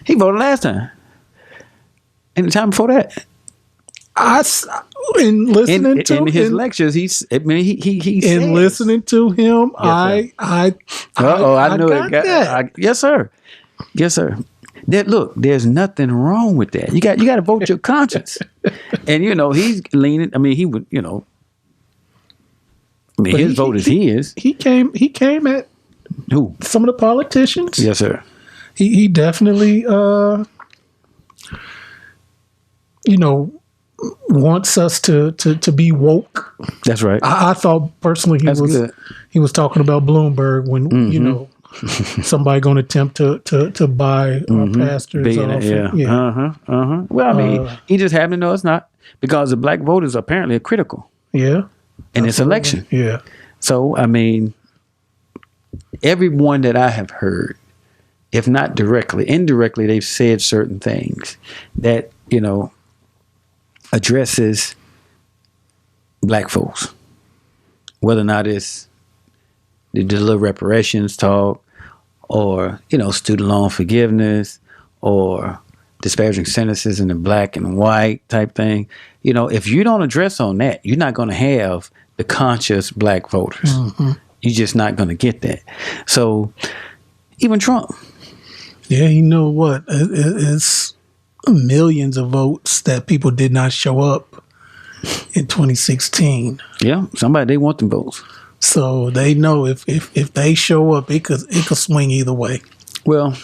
He voted last time. And the time before that, in listening to in his lectures, he says, listening to him, Yes, I knew got it. that. Yes, sir. Yes, sir. Look, there's nothing wrong with that. You got to vote your conscience. And you know, he's leaning. I mean, he would. You know, his vote is his. He came at Who? some of the politicians. Yes, sir. He definitely wants us to be woke. That's right. I thought personally he was talking about Bloomberg when somebody going to attempt to buy our pastors off. Yeah. Well, I mean, he just happened to know it's not because the black voters apparently are critical. Yeah. In this election. Yeah. So I mean, everyone that I have heard, if not directly, indirectly, they've said certain things that, you know, addresses black folks, whether or not it's the little reparations talk or, you know, student loan forgiveness or disparaging sentences in the black and white type thing. You know, if you don't address on that, you're not going to have the conscious black voters. You're just not going to get that. So even Trump. Yeah, you know what? It's millions of votes that people did not show up in 2016. Yeah, they want them votes. So they know if they show up, it could swing either way. Well,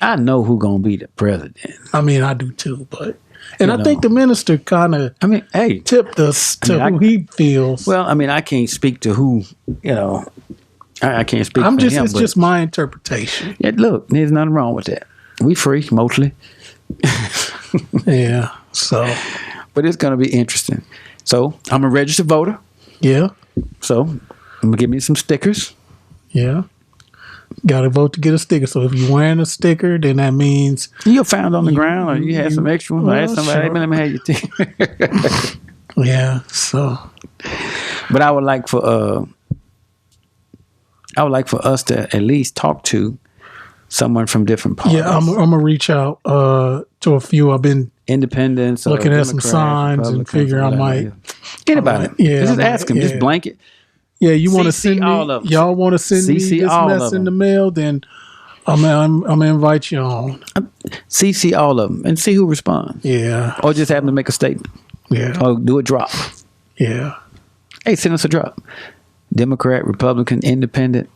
I know who's gonna be the president. I mean, I do too, but I think the minister kind of tipped us to who he feels. Well, I mean, I can't speak to who, you know. I can't speak. It's just my interpretation. Yeah, look, there's nothing wrong with that. We free mostly. Yeah. So, but it's gonna be interesting. So I'm a registered voter. Yeah. So I'm gonna give me some stickers. Yeah. Got to vote to get a sticker. So if you're wearing a sticker, then that means You're found on the ground, or you had some extra ones. Or ask somebody, sure. hey, man, let me have your ticket. yeah. So But I would like for us to at least talk to someone from different parties. yeah, I'm gonna reach out to a few. I've been Independents, looking at some Democrats, signs and Republicans, figure I whatever. might. Anybody. Yeah, Just I ask might, them. Just yeah. blanket. Yeah, you want to CC send me? all of 'em. Y'all want to send me CC this all mess of in the 'em. mail? Then I'm gonna invite you on. CC all of them and see who responds. Yeah, Or just have them to make a statement. yeah, Or do a drop. yeah. Hey, send us a drop. Democrat, Republican, Independent.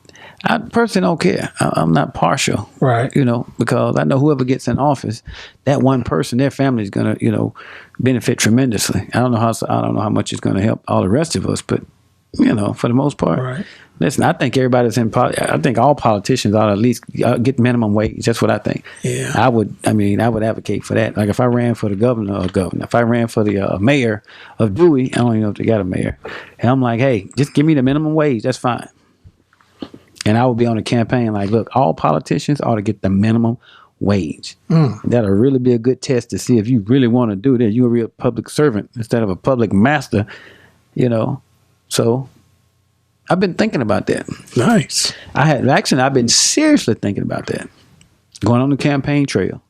I personally don't care. I'm not partial. Right. Because I know whoever gets in office, that one person, their family is going to, benefit tremendously. I don't know how much it's going to help all the rest of us, but for the most part. Right. Listen, I think everybody's I think all politicians ought to at least get minimum wage. That's what I think. Yeah. I would advocate for that. Like if I ran for the governor, if I ran for the mayor of Dewey, I don't even know if they got a mayor. And I'm like, hey, just give me the minimum wage. That's fine. And I would be on a campaign like, look, all politicians ought to get the minimum wage. That'll really be a good test to see if you really want to do that. You're a real public servant instead of a public master, So I've been thinking about that. Nice. I've been seriously thinking about that. Going on the campaign trail,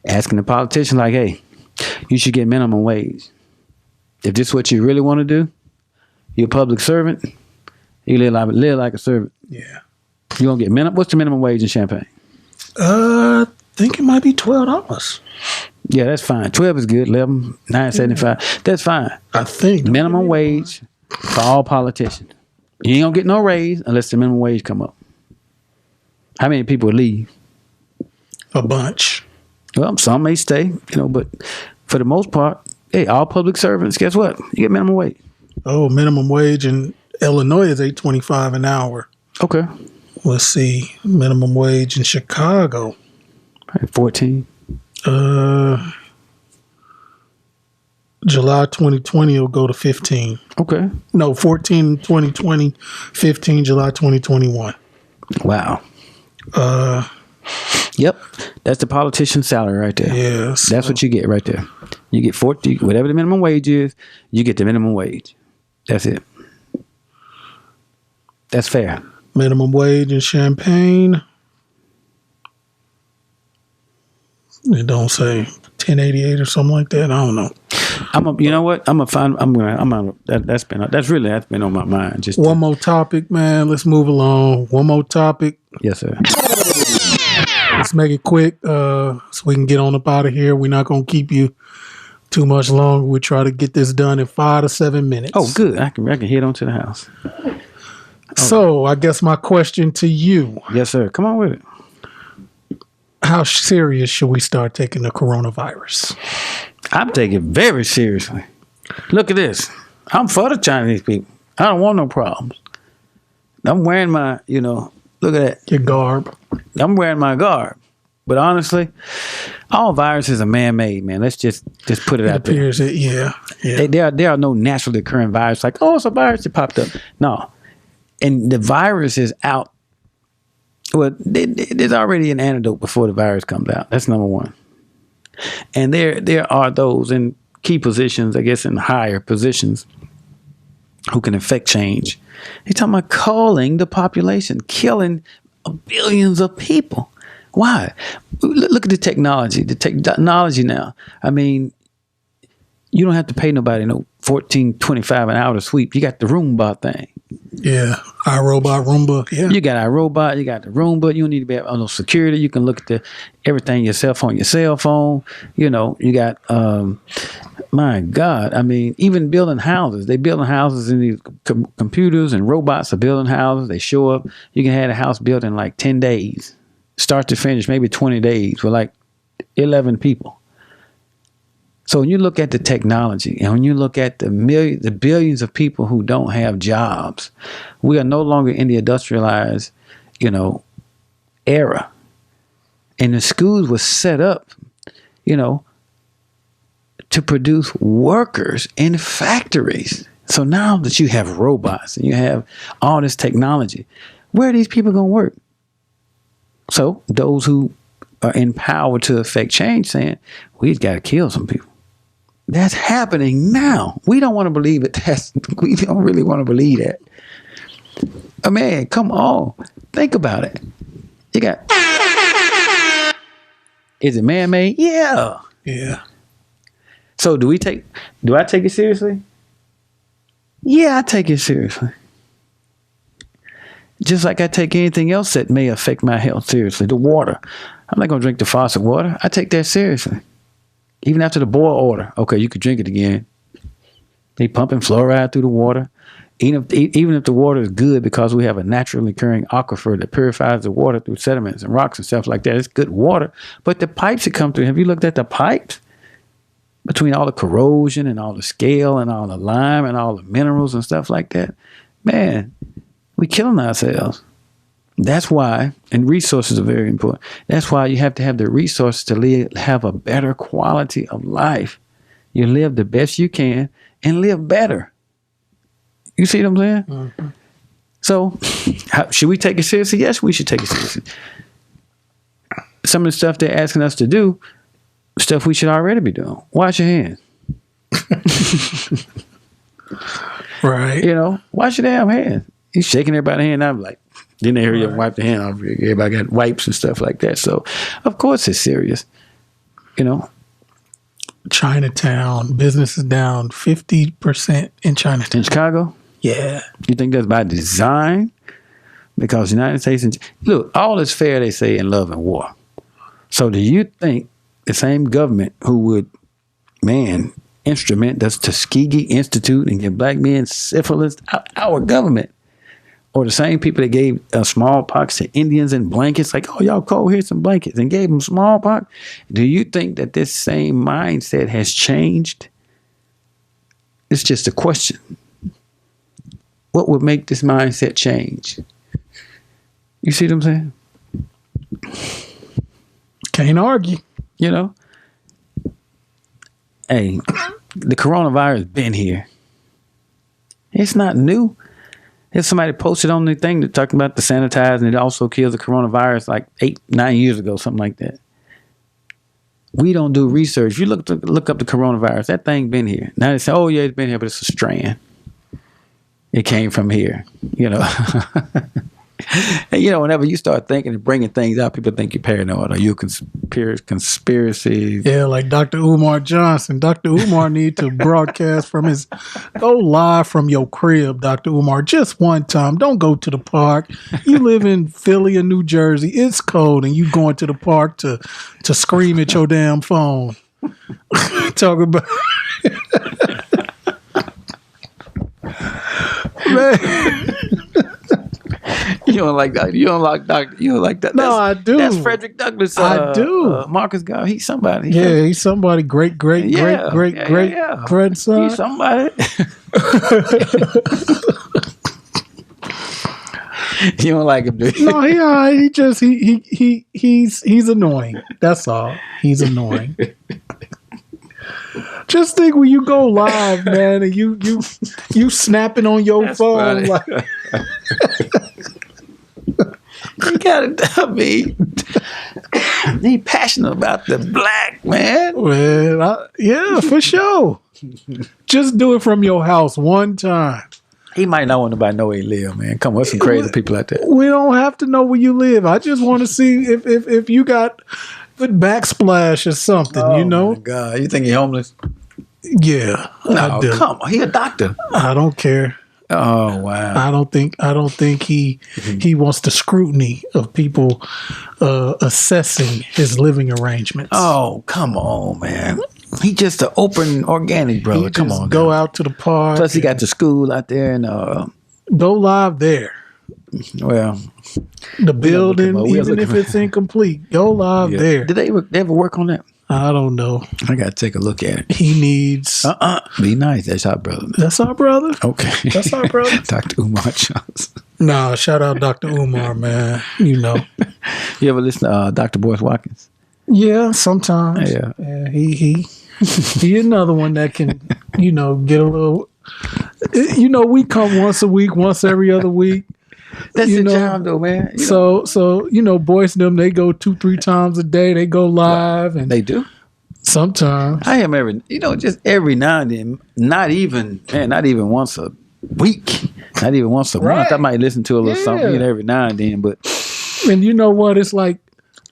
asking the politician like, hey, you should get minimum wage. If this is what you really want to do, you're a public servant, you live like a servant. Yeah. You gonna get what's the minimum wage in Champaign? I think it might be $12. Yeah, that's fine. 12 is good. 11, $9.75. That's fine. I think Minimum wage for all politicians. You ain't gonna get no raise unless the minimum wage come up. How many people leave? a bunch. Well, some may stay, but for the most part, hey, all public servants, guess what? You get minimum wage. Oh, minimum wage in Illinois is $8.25 an hour. Okay. Let's see, minimum wage in Chicago. 14. July 2020 will go to 15. Okay. No, 14 2020, 15 July 2021. Wow. Yep. That's the politician's salary right there. Yes. That's what you get right there. You get 40, whatever the minimum wage is, you get the minimum wage. That's it. That's fair. Minimum wage in Champaign. It don't say 1088 or something like that. I don't know. You know what? That's been on my mind. Just one more topic, man. Let's move along. One more topic. Yes, sir. Let's make it quick so we can get on up out of here. We're not going to keep you too much longer. We try to get this done in 5 to 7 minutes. Oh, good. I can head on to the house. So I guess my question to you. Yes, sir. Come on with it. How serious should we start taking the coronavirus? I'm taking it very seriously. Look at this. I'm for the Chinese people. I don't want no problems. I'm wearing my, look at that. Your garb. I'm wearing my garb. But honestly, all viruses are man-made, man. Let's just put it out there. Appears that, yeah. There are no naturally occurring viruses like, oh, it's a virus that popped up. No. And the virus is out. Well, there's already an antidote before the virus comes out. That's number one. And there are those in key positions, I guess in higher positions, who can affect change. He's talking about culling the population, killing billions of people. Why? Look at the technology. The technology now. I mean, you don't have to pay nobody no $14.25 an hour to sweep. You got the Roomba thing. Yeah, iRobot, Roomba. Yeah, you got iRobot. You got the Roomba. You don't need to be on no security. You can look at everything yourself on your cell phone. You got. My God, I mean, even building houses. They building houses in these computers, and robots are building houses. They show up. You can have a house built in like 10 days, start to finish, maybe 20 days with like 11 people. So when you look at the technology and when you look at the billions of people who don't have jobs, we are no longer in the industrialized, era. And the schools were set up, to produce workers in factories. So now that you have robots and you have all this technology, Where are these people going to work? So those who are empowered to affect change saying, we've got to kill some people. That's happening now. We don't want to believe it. We don't really want to believe that. Oh, man, come on. Think about it. You got... Is it man-made? Yeah. Yeah. So do I take it seriously? Yeah, I take it seriously. Just like I take anything else that may affect my health seriously. The water. I'm not going to drink the faucet water. I take that seriously. Even after the boil order. Okay, you could drink it again. They pumping fluoride through the water. Even if the water is good because we have a naturally occurring aquifer that purifies the water through sediments and rocks and stuff like that. It's good water. But the pipes that come through, have you looked at the pipes? Between all the corrosion and all the scale and all the lime and all the minerals and stuff like that. Man, we're killing ourselves. That's why, and resources are very important. That's why you have to have the resources to have a better quality of life. You live the best you can and live better. You see what I'm saying? Mm-hmm. So, should we take it seriously? Yes, we should take it seriously. Some of the stuff they're asking us to do, stuff we should already be doing. Wash your hands. Right. You know, wash your damn hands. He's shaking everybody's hand. I'm like, then they hear you wipe the hand off. Everybody got wipes and stuff like that. So, of course, it's serious. You know, Chinatown business is down 50% in Chinatown. In Chicago? Yeah. You think that's by design? Because the United States, look, all is fair, they say, in love and war. So do you think the same government who would, instrument that's Tuskegee Institute and give black men syphilis, our government, or the same people that gave smallpox to Indians and blankets, like, oh, y'all cold, here's some blankets, and gave them smallpox. Do you think that this same mindset has changed? It's just a question. What would make this mindset change? You see what I'm saying? Can't argue. You know? Hey, the coronavirus been here. It's not new. If somebody posted on the thing that talking about the sanitize and it also kills the coronavirus like 8-9 years ago, something like that. We don't do research. You look up the coronavirus. That thing been here. Now they say, oh yeah, it's been here, but it's a strand. It came from here. You know. And you know, whenever you start thinking and bringing things out, people think you're paranoid or you conspiracy. Yeah, like Dr. Umar Johnson. Dr. Umar need to broadcast from go live from your crib, Dr. Umar, just one time. Don't go to the park. You live in Philly or New Jersey. It's cold and you going to the park to scream at your damn phone. Talk about man. You don't like that. You don't like Doctor. You don't like that. No, I do. That's Frederick Douglass. I do. He's somebody. He's somebody. Great grandson. He's somebody. You don't like him, do you? No, he's annoying. That's all. He's annoying. Just think when you go live, man, and you snapping on your That's phone funny. like. You gotta be. He passionate about the black man. Well, yeah, for sure. Just do it from your house one time. He might not want nobody to know where he live, man. Come on, there's some crazy people out there. We don't have to know where you live. I just want to see if you got good backsplash or something. Oh, you know? My God, you think he homeless? Yeah, No, I do. come on, he a doctor. I don't care. Oh wow! I don't think he wants the scrutiny of people assessing his living arrangements. Oh come on, man! He just an open organic brother. Come on, go now. out to the park. Plus, he got the school out there, and go live there. Well, the building, even if it's incomplete, go live there. Did they ever work on that? I don't know. I got to take a look at it. He needs... Be nice. That's our brother. That's our brother? Okay. That's our brother? Dr. Umar Johnson. Nah, shout out Dr. Umar, man. You know. You ever listen to Dr. Boyce Watkins? Yeah, sometimes. Yeah. He another one that can, get a little... we come once a week, once every other week. That's You the know, job, though, man. You know, So boys them, they go 2-3 times a day. They go live, and they do. sometimes I am just every now and then. Not even once a week. Not even once a month. I Right. might listen to a little something Yeah. every now and then. But and you know what? It's like,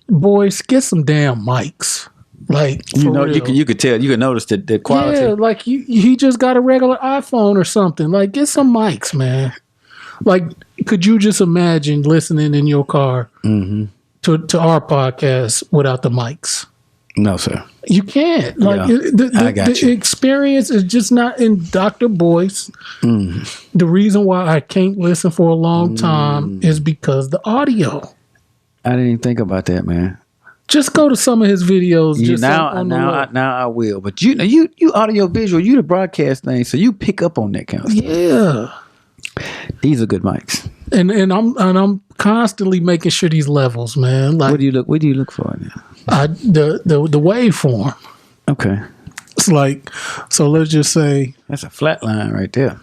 boys, get some damn mics. Like, for real. you could tell. You could notice the quality. Yeah, like he just got a regular iPhone or something. Like, get some mics, man. Like, could you just imagine listening in your car Mm-hmm. to our podcast without the mics? No, sir. You can't. Like, Yeah, the got you. experience is just not in Dr. Boyce. Mm. The reason why I can't listen for a long time is because the audio. I didn't even think about that, man. Just go to some of his videos. You, Just now on the low. I will. But you audio visual. You the broadcast thing, so you pick up on that kind of stuff. Yeah. These are good mics. And I'm constantly making sure these levels, man. Like, What do you look for now? the waveform. Okay, It's like, so let's just say, that's a flat line right there.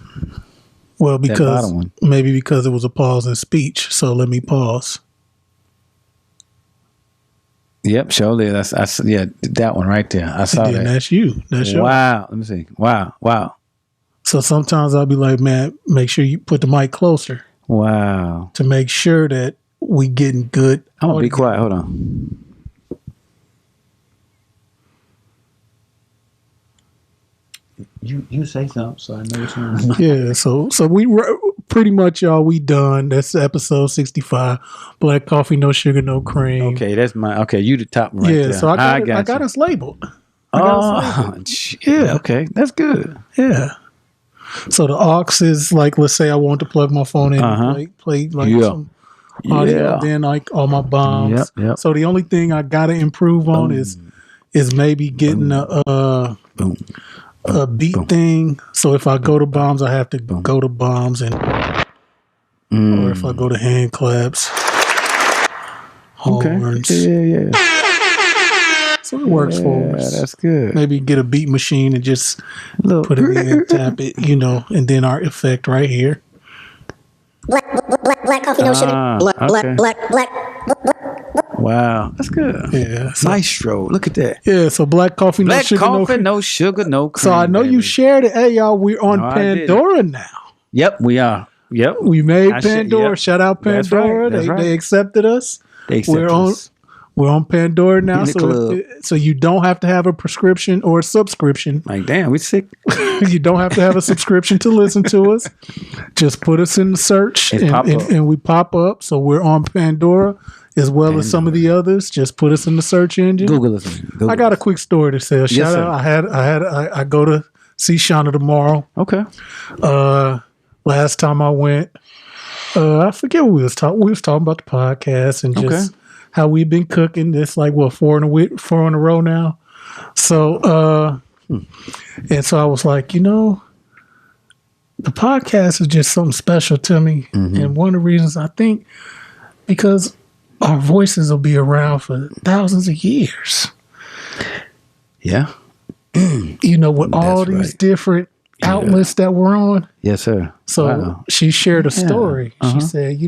well, That because bottom one. maybe because it was a pause in speech. So let me pause. Yep, surely. That's that one right there. I saw And then that. that's you. That's your. Wow. Let me see. Wow. So sometimes I'll be like, man, make sure you put the mic closer Wow. to make sure that we getting good. I'm gonna be audio. quiet. Hold on. You say something, so I know what's going on. Yeah, so we pretty much, y'all, we done. That's episode 65. Black coffee, no sugar, no cream. Okay, that's my. Okay, you the top one right Yeah, there. so I got you. us labeled. Oh, yeah. Okay, that's good. Yeah. So the aux is like, let's say I want to plug my phone in Uh-huh. and play like Yeah. some audio, Yeah. then like all my bombs. Yep. So the only thing I gotta improve on is maybe getting Boom. a beat Boom. thing. So if I go to bombs, I have to go to bombs, and or if I go to hand claps, Okay. horns. Yeah. So it works for us. That's good. Maybe get a beat machine and just Look. put it in, tap it, and then our effect right here. Black coffee, no sugar. okay. Black. Wow, that's good. Yeah. So, Maestro, look at that. yeah. So black coffee, no Black sugar, coffee, no. no sugar, no cream. So I know you baby. shared it. Hey, y'all, we're on No, I didn't. Pandora now. Yep, we are. Yep. We made I Pandora. yep. Shout out That's right, Pandora. that's right. They accepted us. They accept We're on. us. We're on Pandora now, In the club. so you don't have to have a prescription or a subscription. Like, damn, we sick. You don't have to have a subscription to listen to us. Just put us in the search, It pop up. and we pop up. So we're on Pandora as well as some of the others. Just put us in the search engine. Google us. Google I got a us. quick story to tell. Shout sir. out! I go to see Shauna tomorrow. Okay. Last time I went, I forget what we was talking. We was talking about the podcast and just how we've been cooking. It's like what, 4 in a row now. So and so I was like, the podcast is just something special to me. And one of the reasons, I think, because our voices will be around for thousands of years. Yeah. With all That's these right. different outlets that we're on. Yes, sir. So Wow. she shared a story. She said,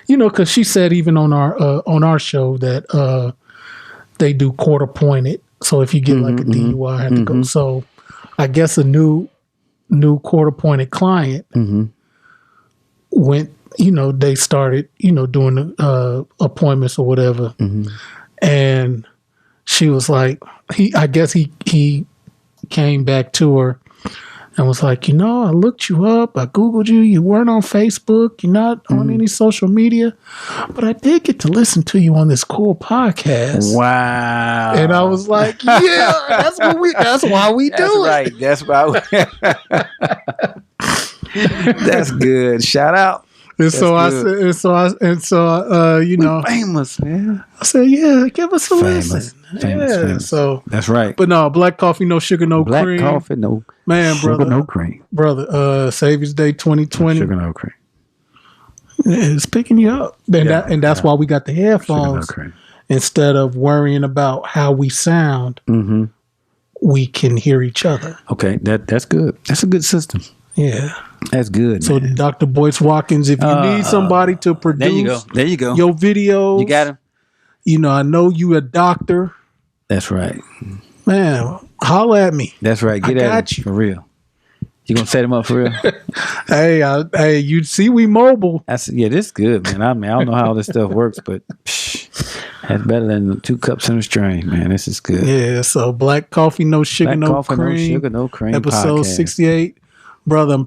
because she said even on our show that they do court appointed. So if you get like a DUI, I have to go. So I guess a new court appointed client went. They started doing the appointments or whatever, and she was like, he came back to her and was like, I looked you up, I Googled you, you weren't on Facebook, you're not on any social media, but I did get to listen to you on this cool podcast. Wow. And I was like, yeah, that's why we do it. Right. That's why. That's good. Shout out. And so good. I Famous, man. I said, yeah, give us a Famous. listen. Famous. So, That's right. but no, black coffee, no sugar, no Black cream. coffee, no Man, sugar, no cream. brother, Saviour's Day 2020 Sugar, no cream. is picking you up. And that's why we got the Sugar, no headphones. cream. Instead of worrying about how we sound, we can hear each other. Okay, that's good. That's a good system. Yeah. That's good. So, man. Dr. Boyce Watkins, if you need somebody to produce There you go. your videos, You got him. I know you a doctor. That's right. Man, holla at me. That's right. Get I at got him you. for real. You gonna set him up for real? Hey, you see we mobile. Yeah, this is good, man. I don't know how all this stuff works, but that's better than 2 cups and a string, man. This is good. Yeah, so Black Coffee, No Sugar, Black No coffee, Cream. no sugar, no cream. Episode podcast. 68. Brother,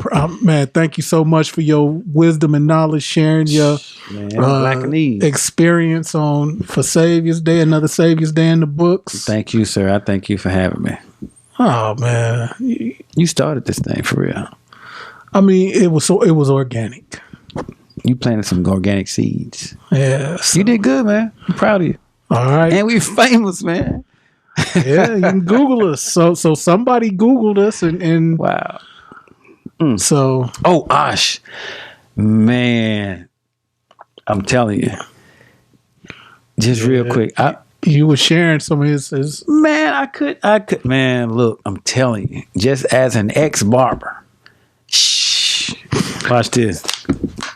man, thank you so much for your wisdom and knowledge, sharing your Man, Black and Eve. experience for Saviour's Day, another Saviour's Day in the books. Thank you, sir. I thank you for having me. Oh man, You started this thing for real. I mean, it was organic. You planted some organic seeds. Yeah, so- You did good, man. I'm proud of you. all right. And we're famous, man. Yeah, you can Google us. So somebody Googled us, and Wow. so Oh, Osh. Man. I'm telling you. Just real quick. you were sharing some of his Man, I could, man, look, I'm telling you, just as an ex-barber, shh, watch this,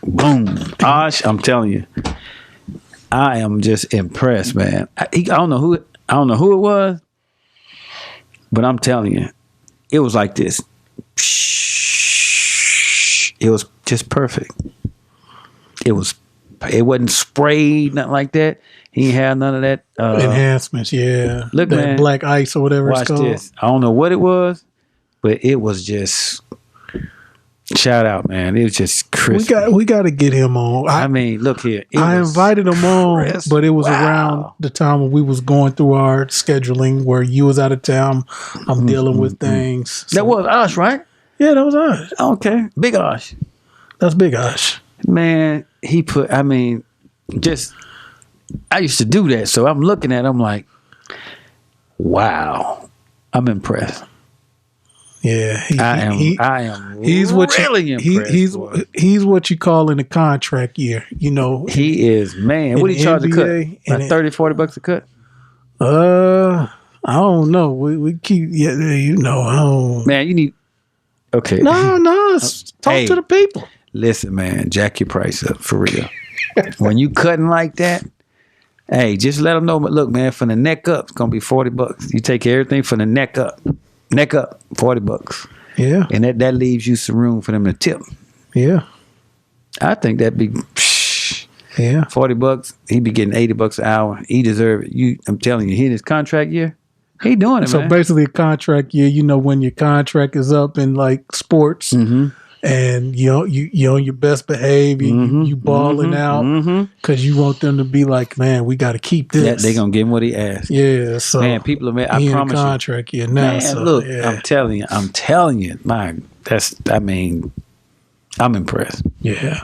boom, Osh, I'm telling you, I am just impressed, man. I don't know who it was, but I'm telling you, it was like this, it was just perfect. It wasn't sprayed, nothing like that. He ain't had none of that. enhancements. Yeah, Look, that man, black ice or whatever Watch it's called. this. I don't know what it was, but it was just shout out, man. It was just crisp. We got to get him on. I mean, look here. I invited him on, crisp. but it was Wow. around the time when we was going through our scheduling where you was out of town. I'm dealing with things. That was Osh, right? Yeah, that was us. Okay. Big Osh. That's Big Osh. Man, I used to do that. So I'm looking at him like, wow. I'm impressed. Yeah, I am he's what really impressed. boy. he's what you call in a contract year. He is, man. in What do you the charge a cut? NBA, Like and $30, $40 a cut? I don't know. We keep I don't. Man, you need, okay. No. Talk Hey. to the people. Listen, man, jack your price up for real. When you cutting like that, hey, just let them know. But look, man, from the neck up, it's gonna be $40. You take everything from the neck up, $40, Yeah, and that leaves you some room for them to tip. yeah, I think that'd be yeah. $40. He'd be getting $80 an hour. He deserve it. I'm telling you, he in his contract year, he doing it, So man. basically, a contract year. When your contract is up in like sports, Mm-hmm. and you on your best behavior, you balling out because you want them to be like, man, we got to keep this. Yeah, they gonna give him what he asked. Yeah, so Man, people are mad. I he in a promise you. contract year now. Man, so, look, yeah. I'm telling you, I'm impressed. Yeah.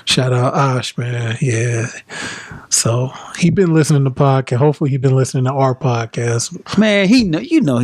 Shout out Osh, man. Yeah. So he been listening to podcast. Hopefully he been listening to our podcast. Man, he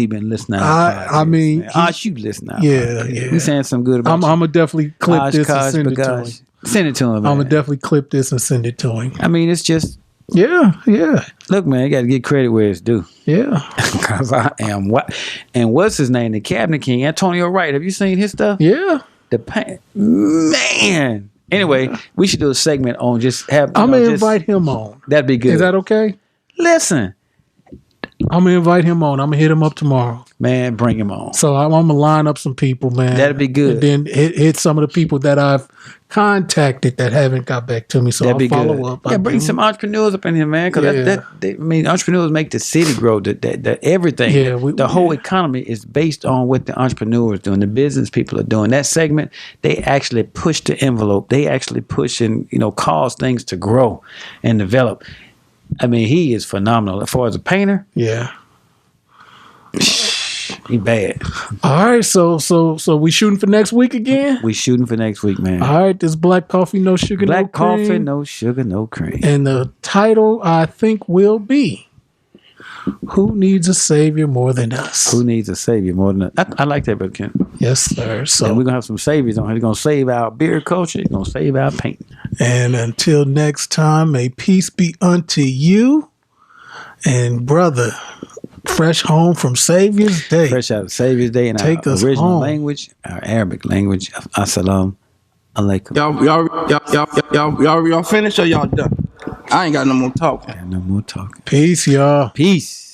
been listening. I mean, Osh, you listen out. Yeah, yeah. We saying some good about I'm you. gonna definitely clip Osh, this and Kosh, send it to him. Bagosh. Send it to him, man. I'm gonna definitely clip this and send it to him. I mean, it's just, Yeah, yeah, look, man, you got to get credit where it's due. yeah, Because I am what? And what's his name? The Cabinet King, Antonio Wright. Have you seen his stuff? yeah. The pain, man. Anyway, we should do a segment on just have. I'm gonna invite him on. That'd be good. Is that okay? Listen, I'm gonna invite him on. I'm gonna hit him up tomorrow. man, bring him on. So I'm gonna line up some people, man. That'd be good. And then hit some of the people that I've contacted that haven't got back to me. So That'd I'll be follow good. up. Yeah, bring some entrepreneurs up in here, man. Because Yeah. entrepreneurs make the city grow. The everything. Yeah, the whole economy is based on what the entrepreneurs doing. The business people are doing. That segment, they actually push the envelope. They actually push and cause things to grow and develop. I mean, he is phenomenal. As far as a painter, Yeah. he bad. All right. So we shooting for next week again. We shooting for next week, man. All right. This Black Coffee, No Sugar, Black No Cream. coffee, no sugar, no cream. And the title, I think, will be Who Needs a Savior More Than Us? Who needs a savior more than us? I like that, Brother Ken. Yes, sir. And So, we're gonna have some saviors on here. They're gonna save our beer culture. They're gonna save our painting. and until next time, may peace be unto you. And brother, fresh home from Saviour's Day. Fresh out of Saviour's Day in Take our us original home. language, our Arabic language. Assalamu alaikum. Y'all finished or y'all done? I ain't got no more talking. No more talking. Peace, y'all. Peace.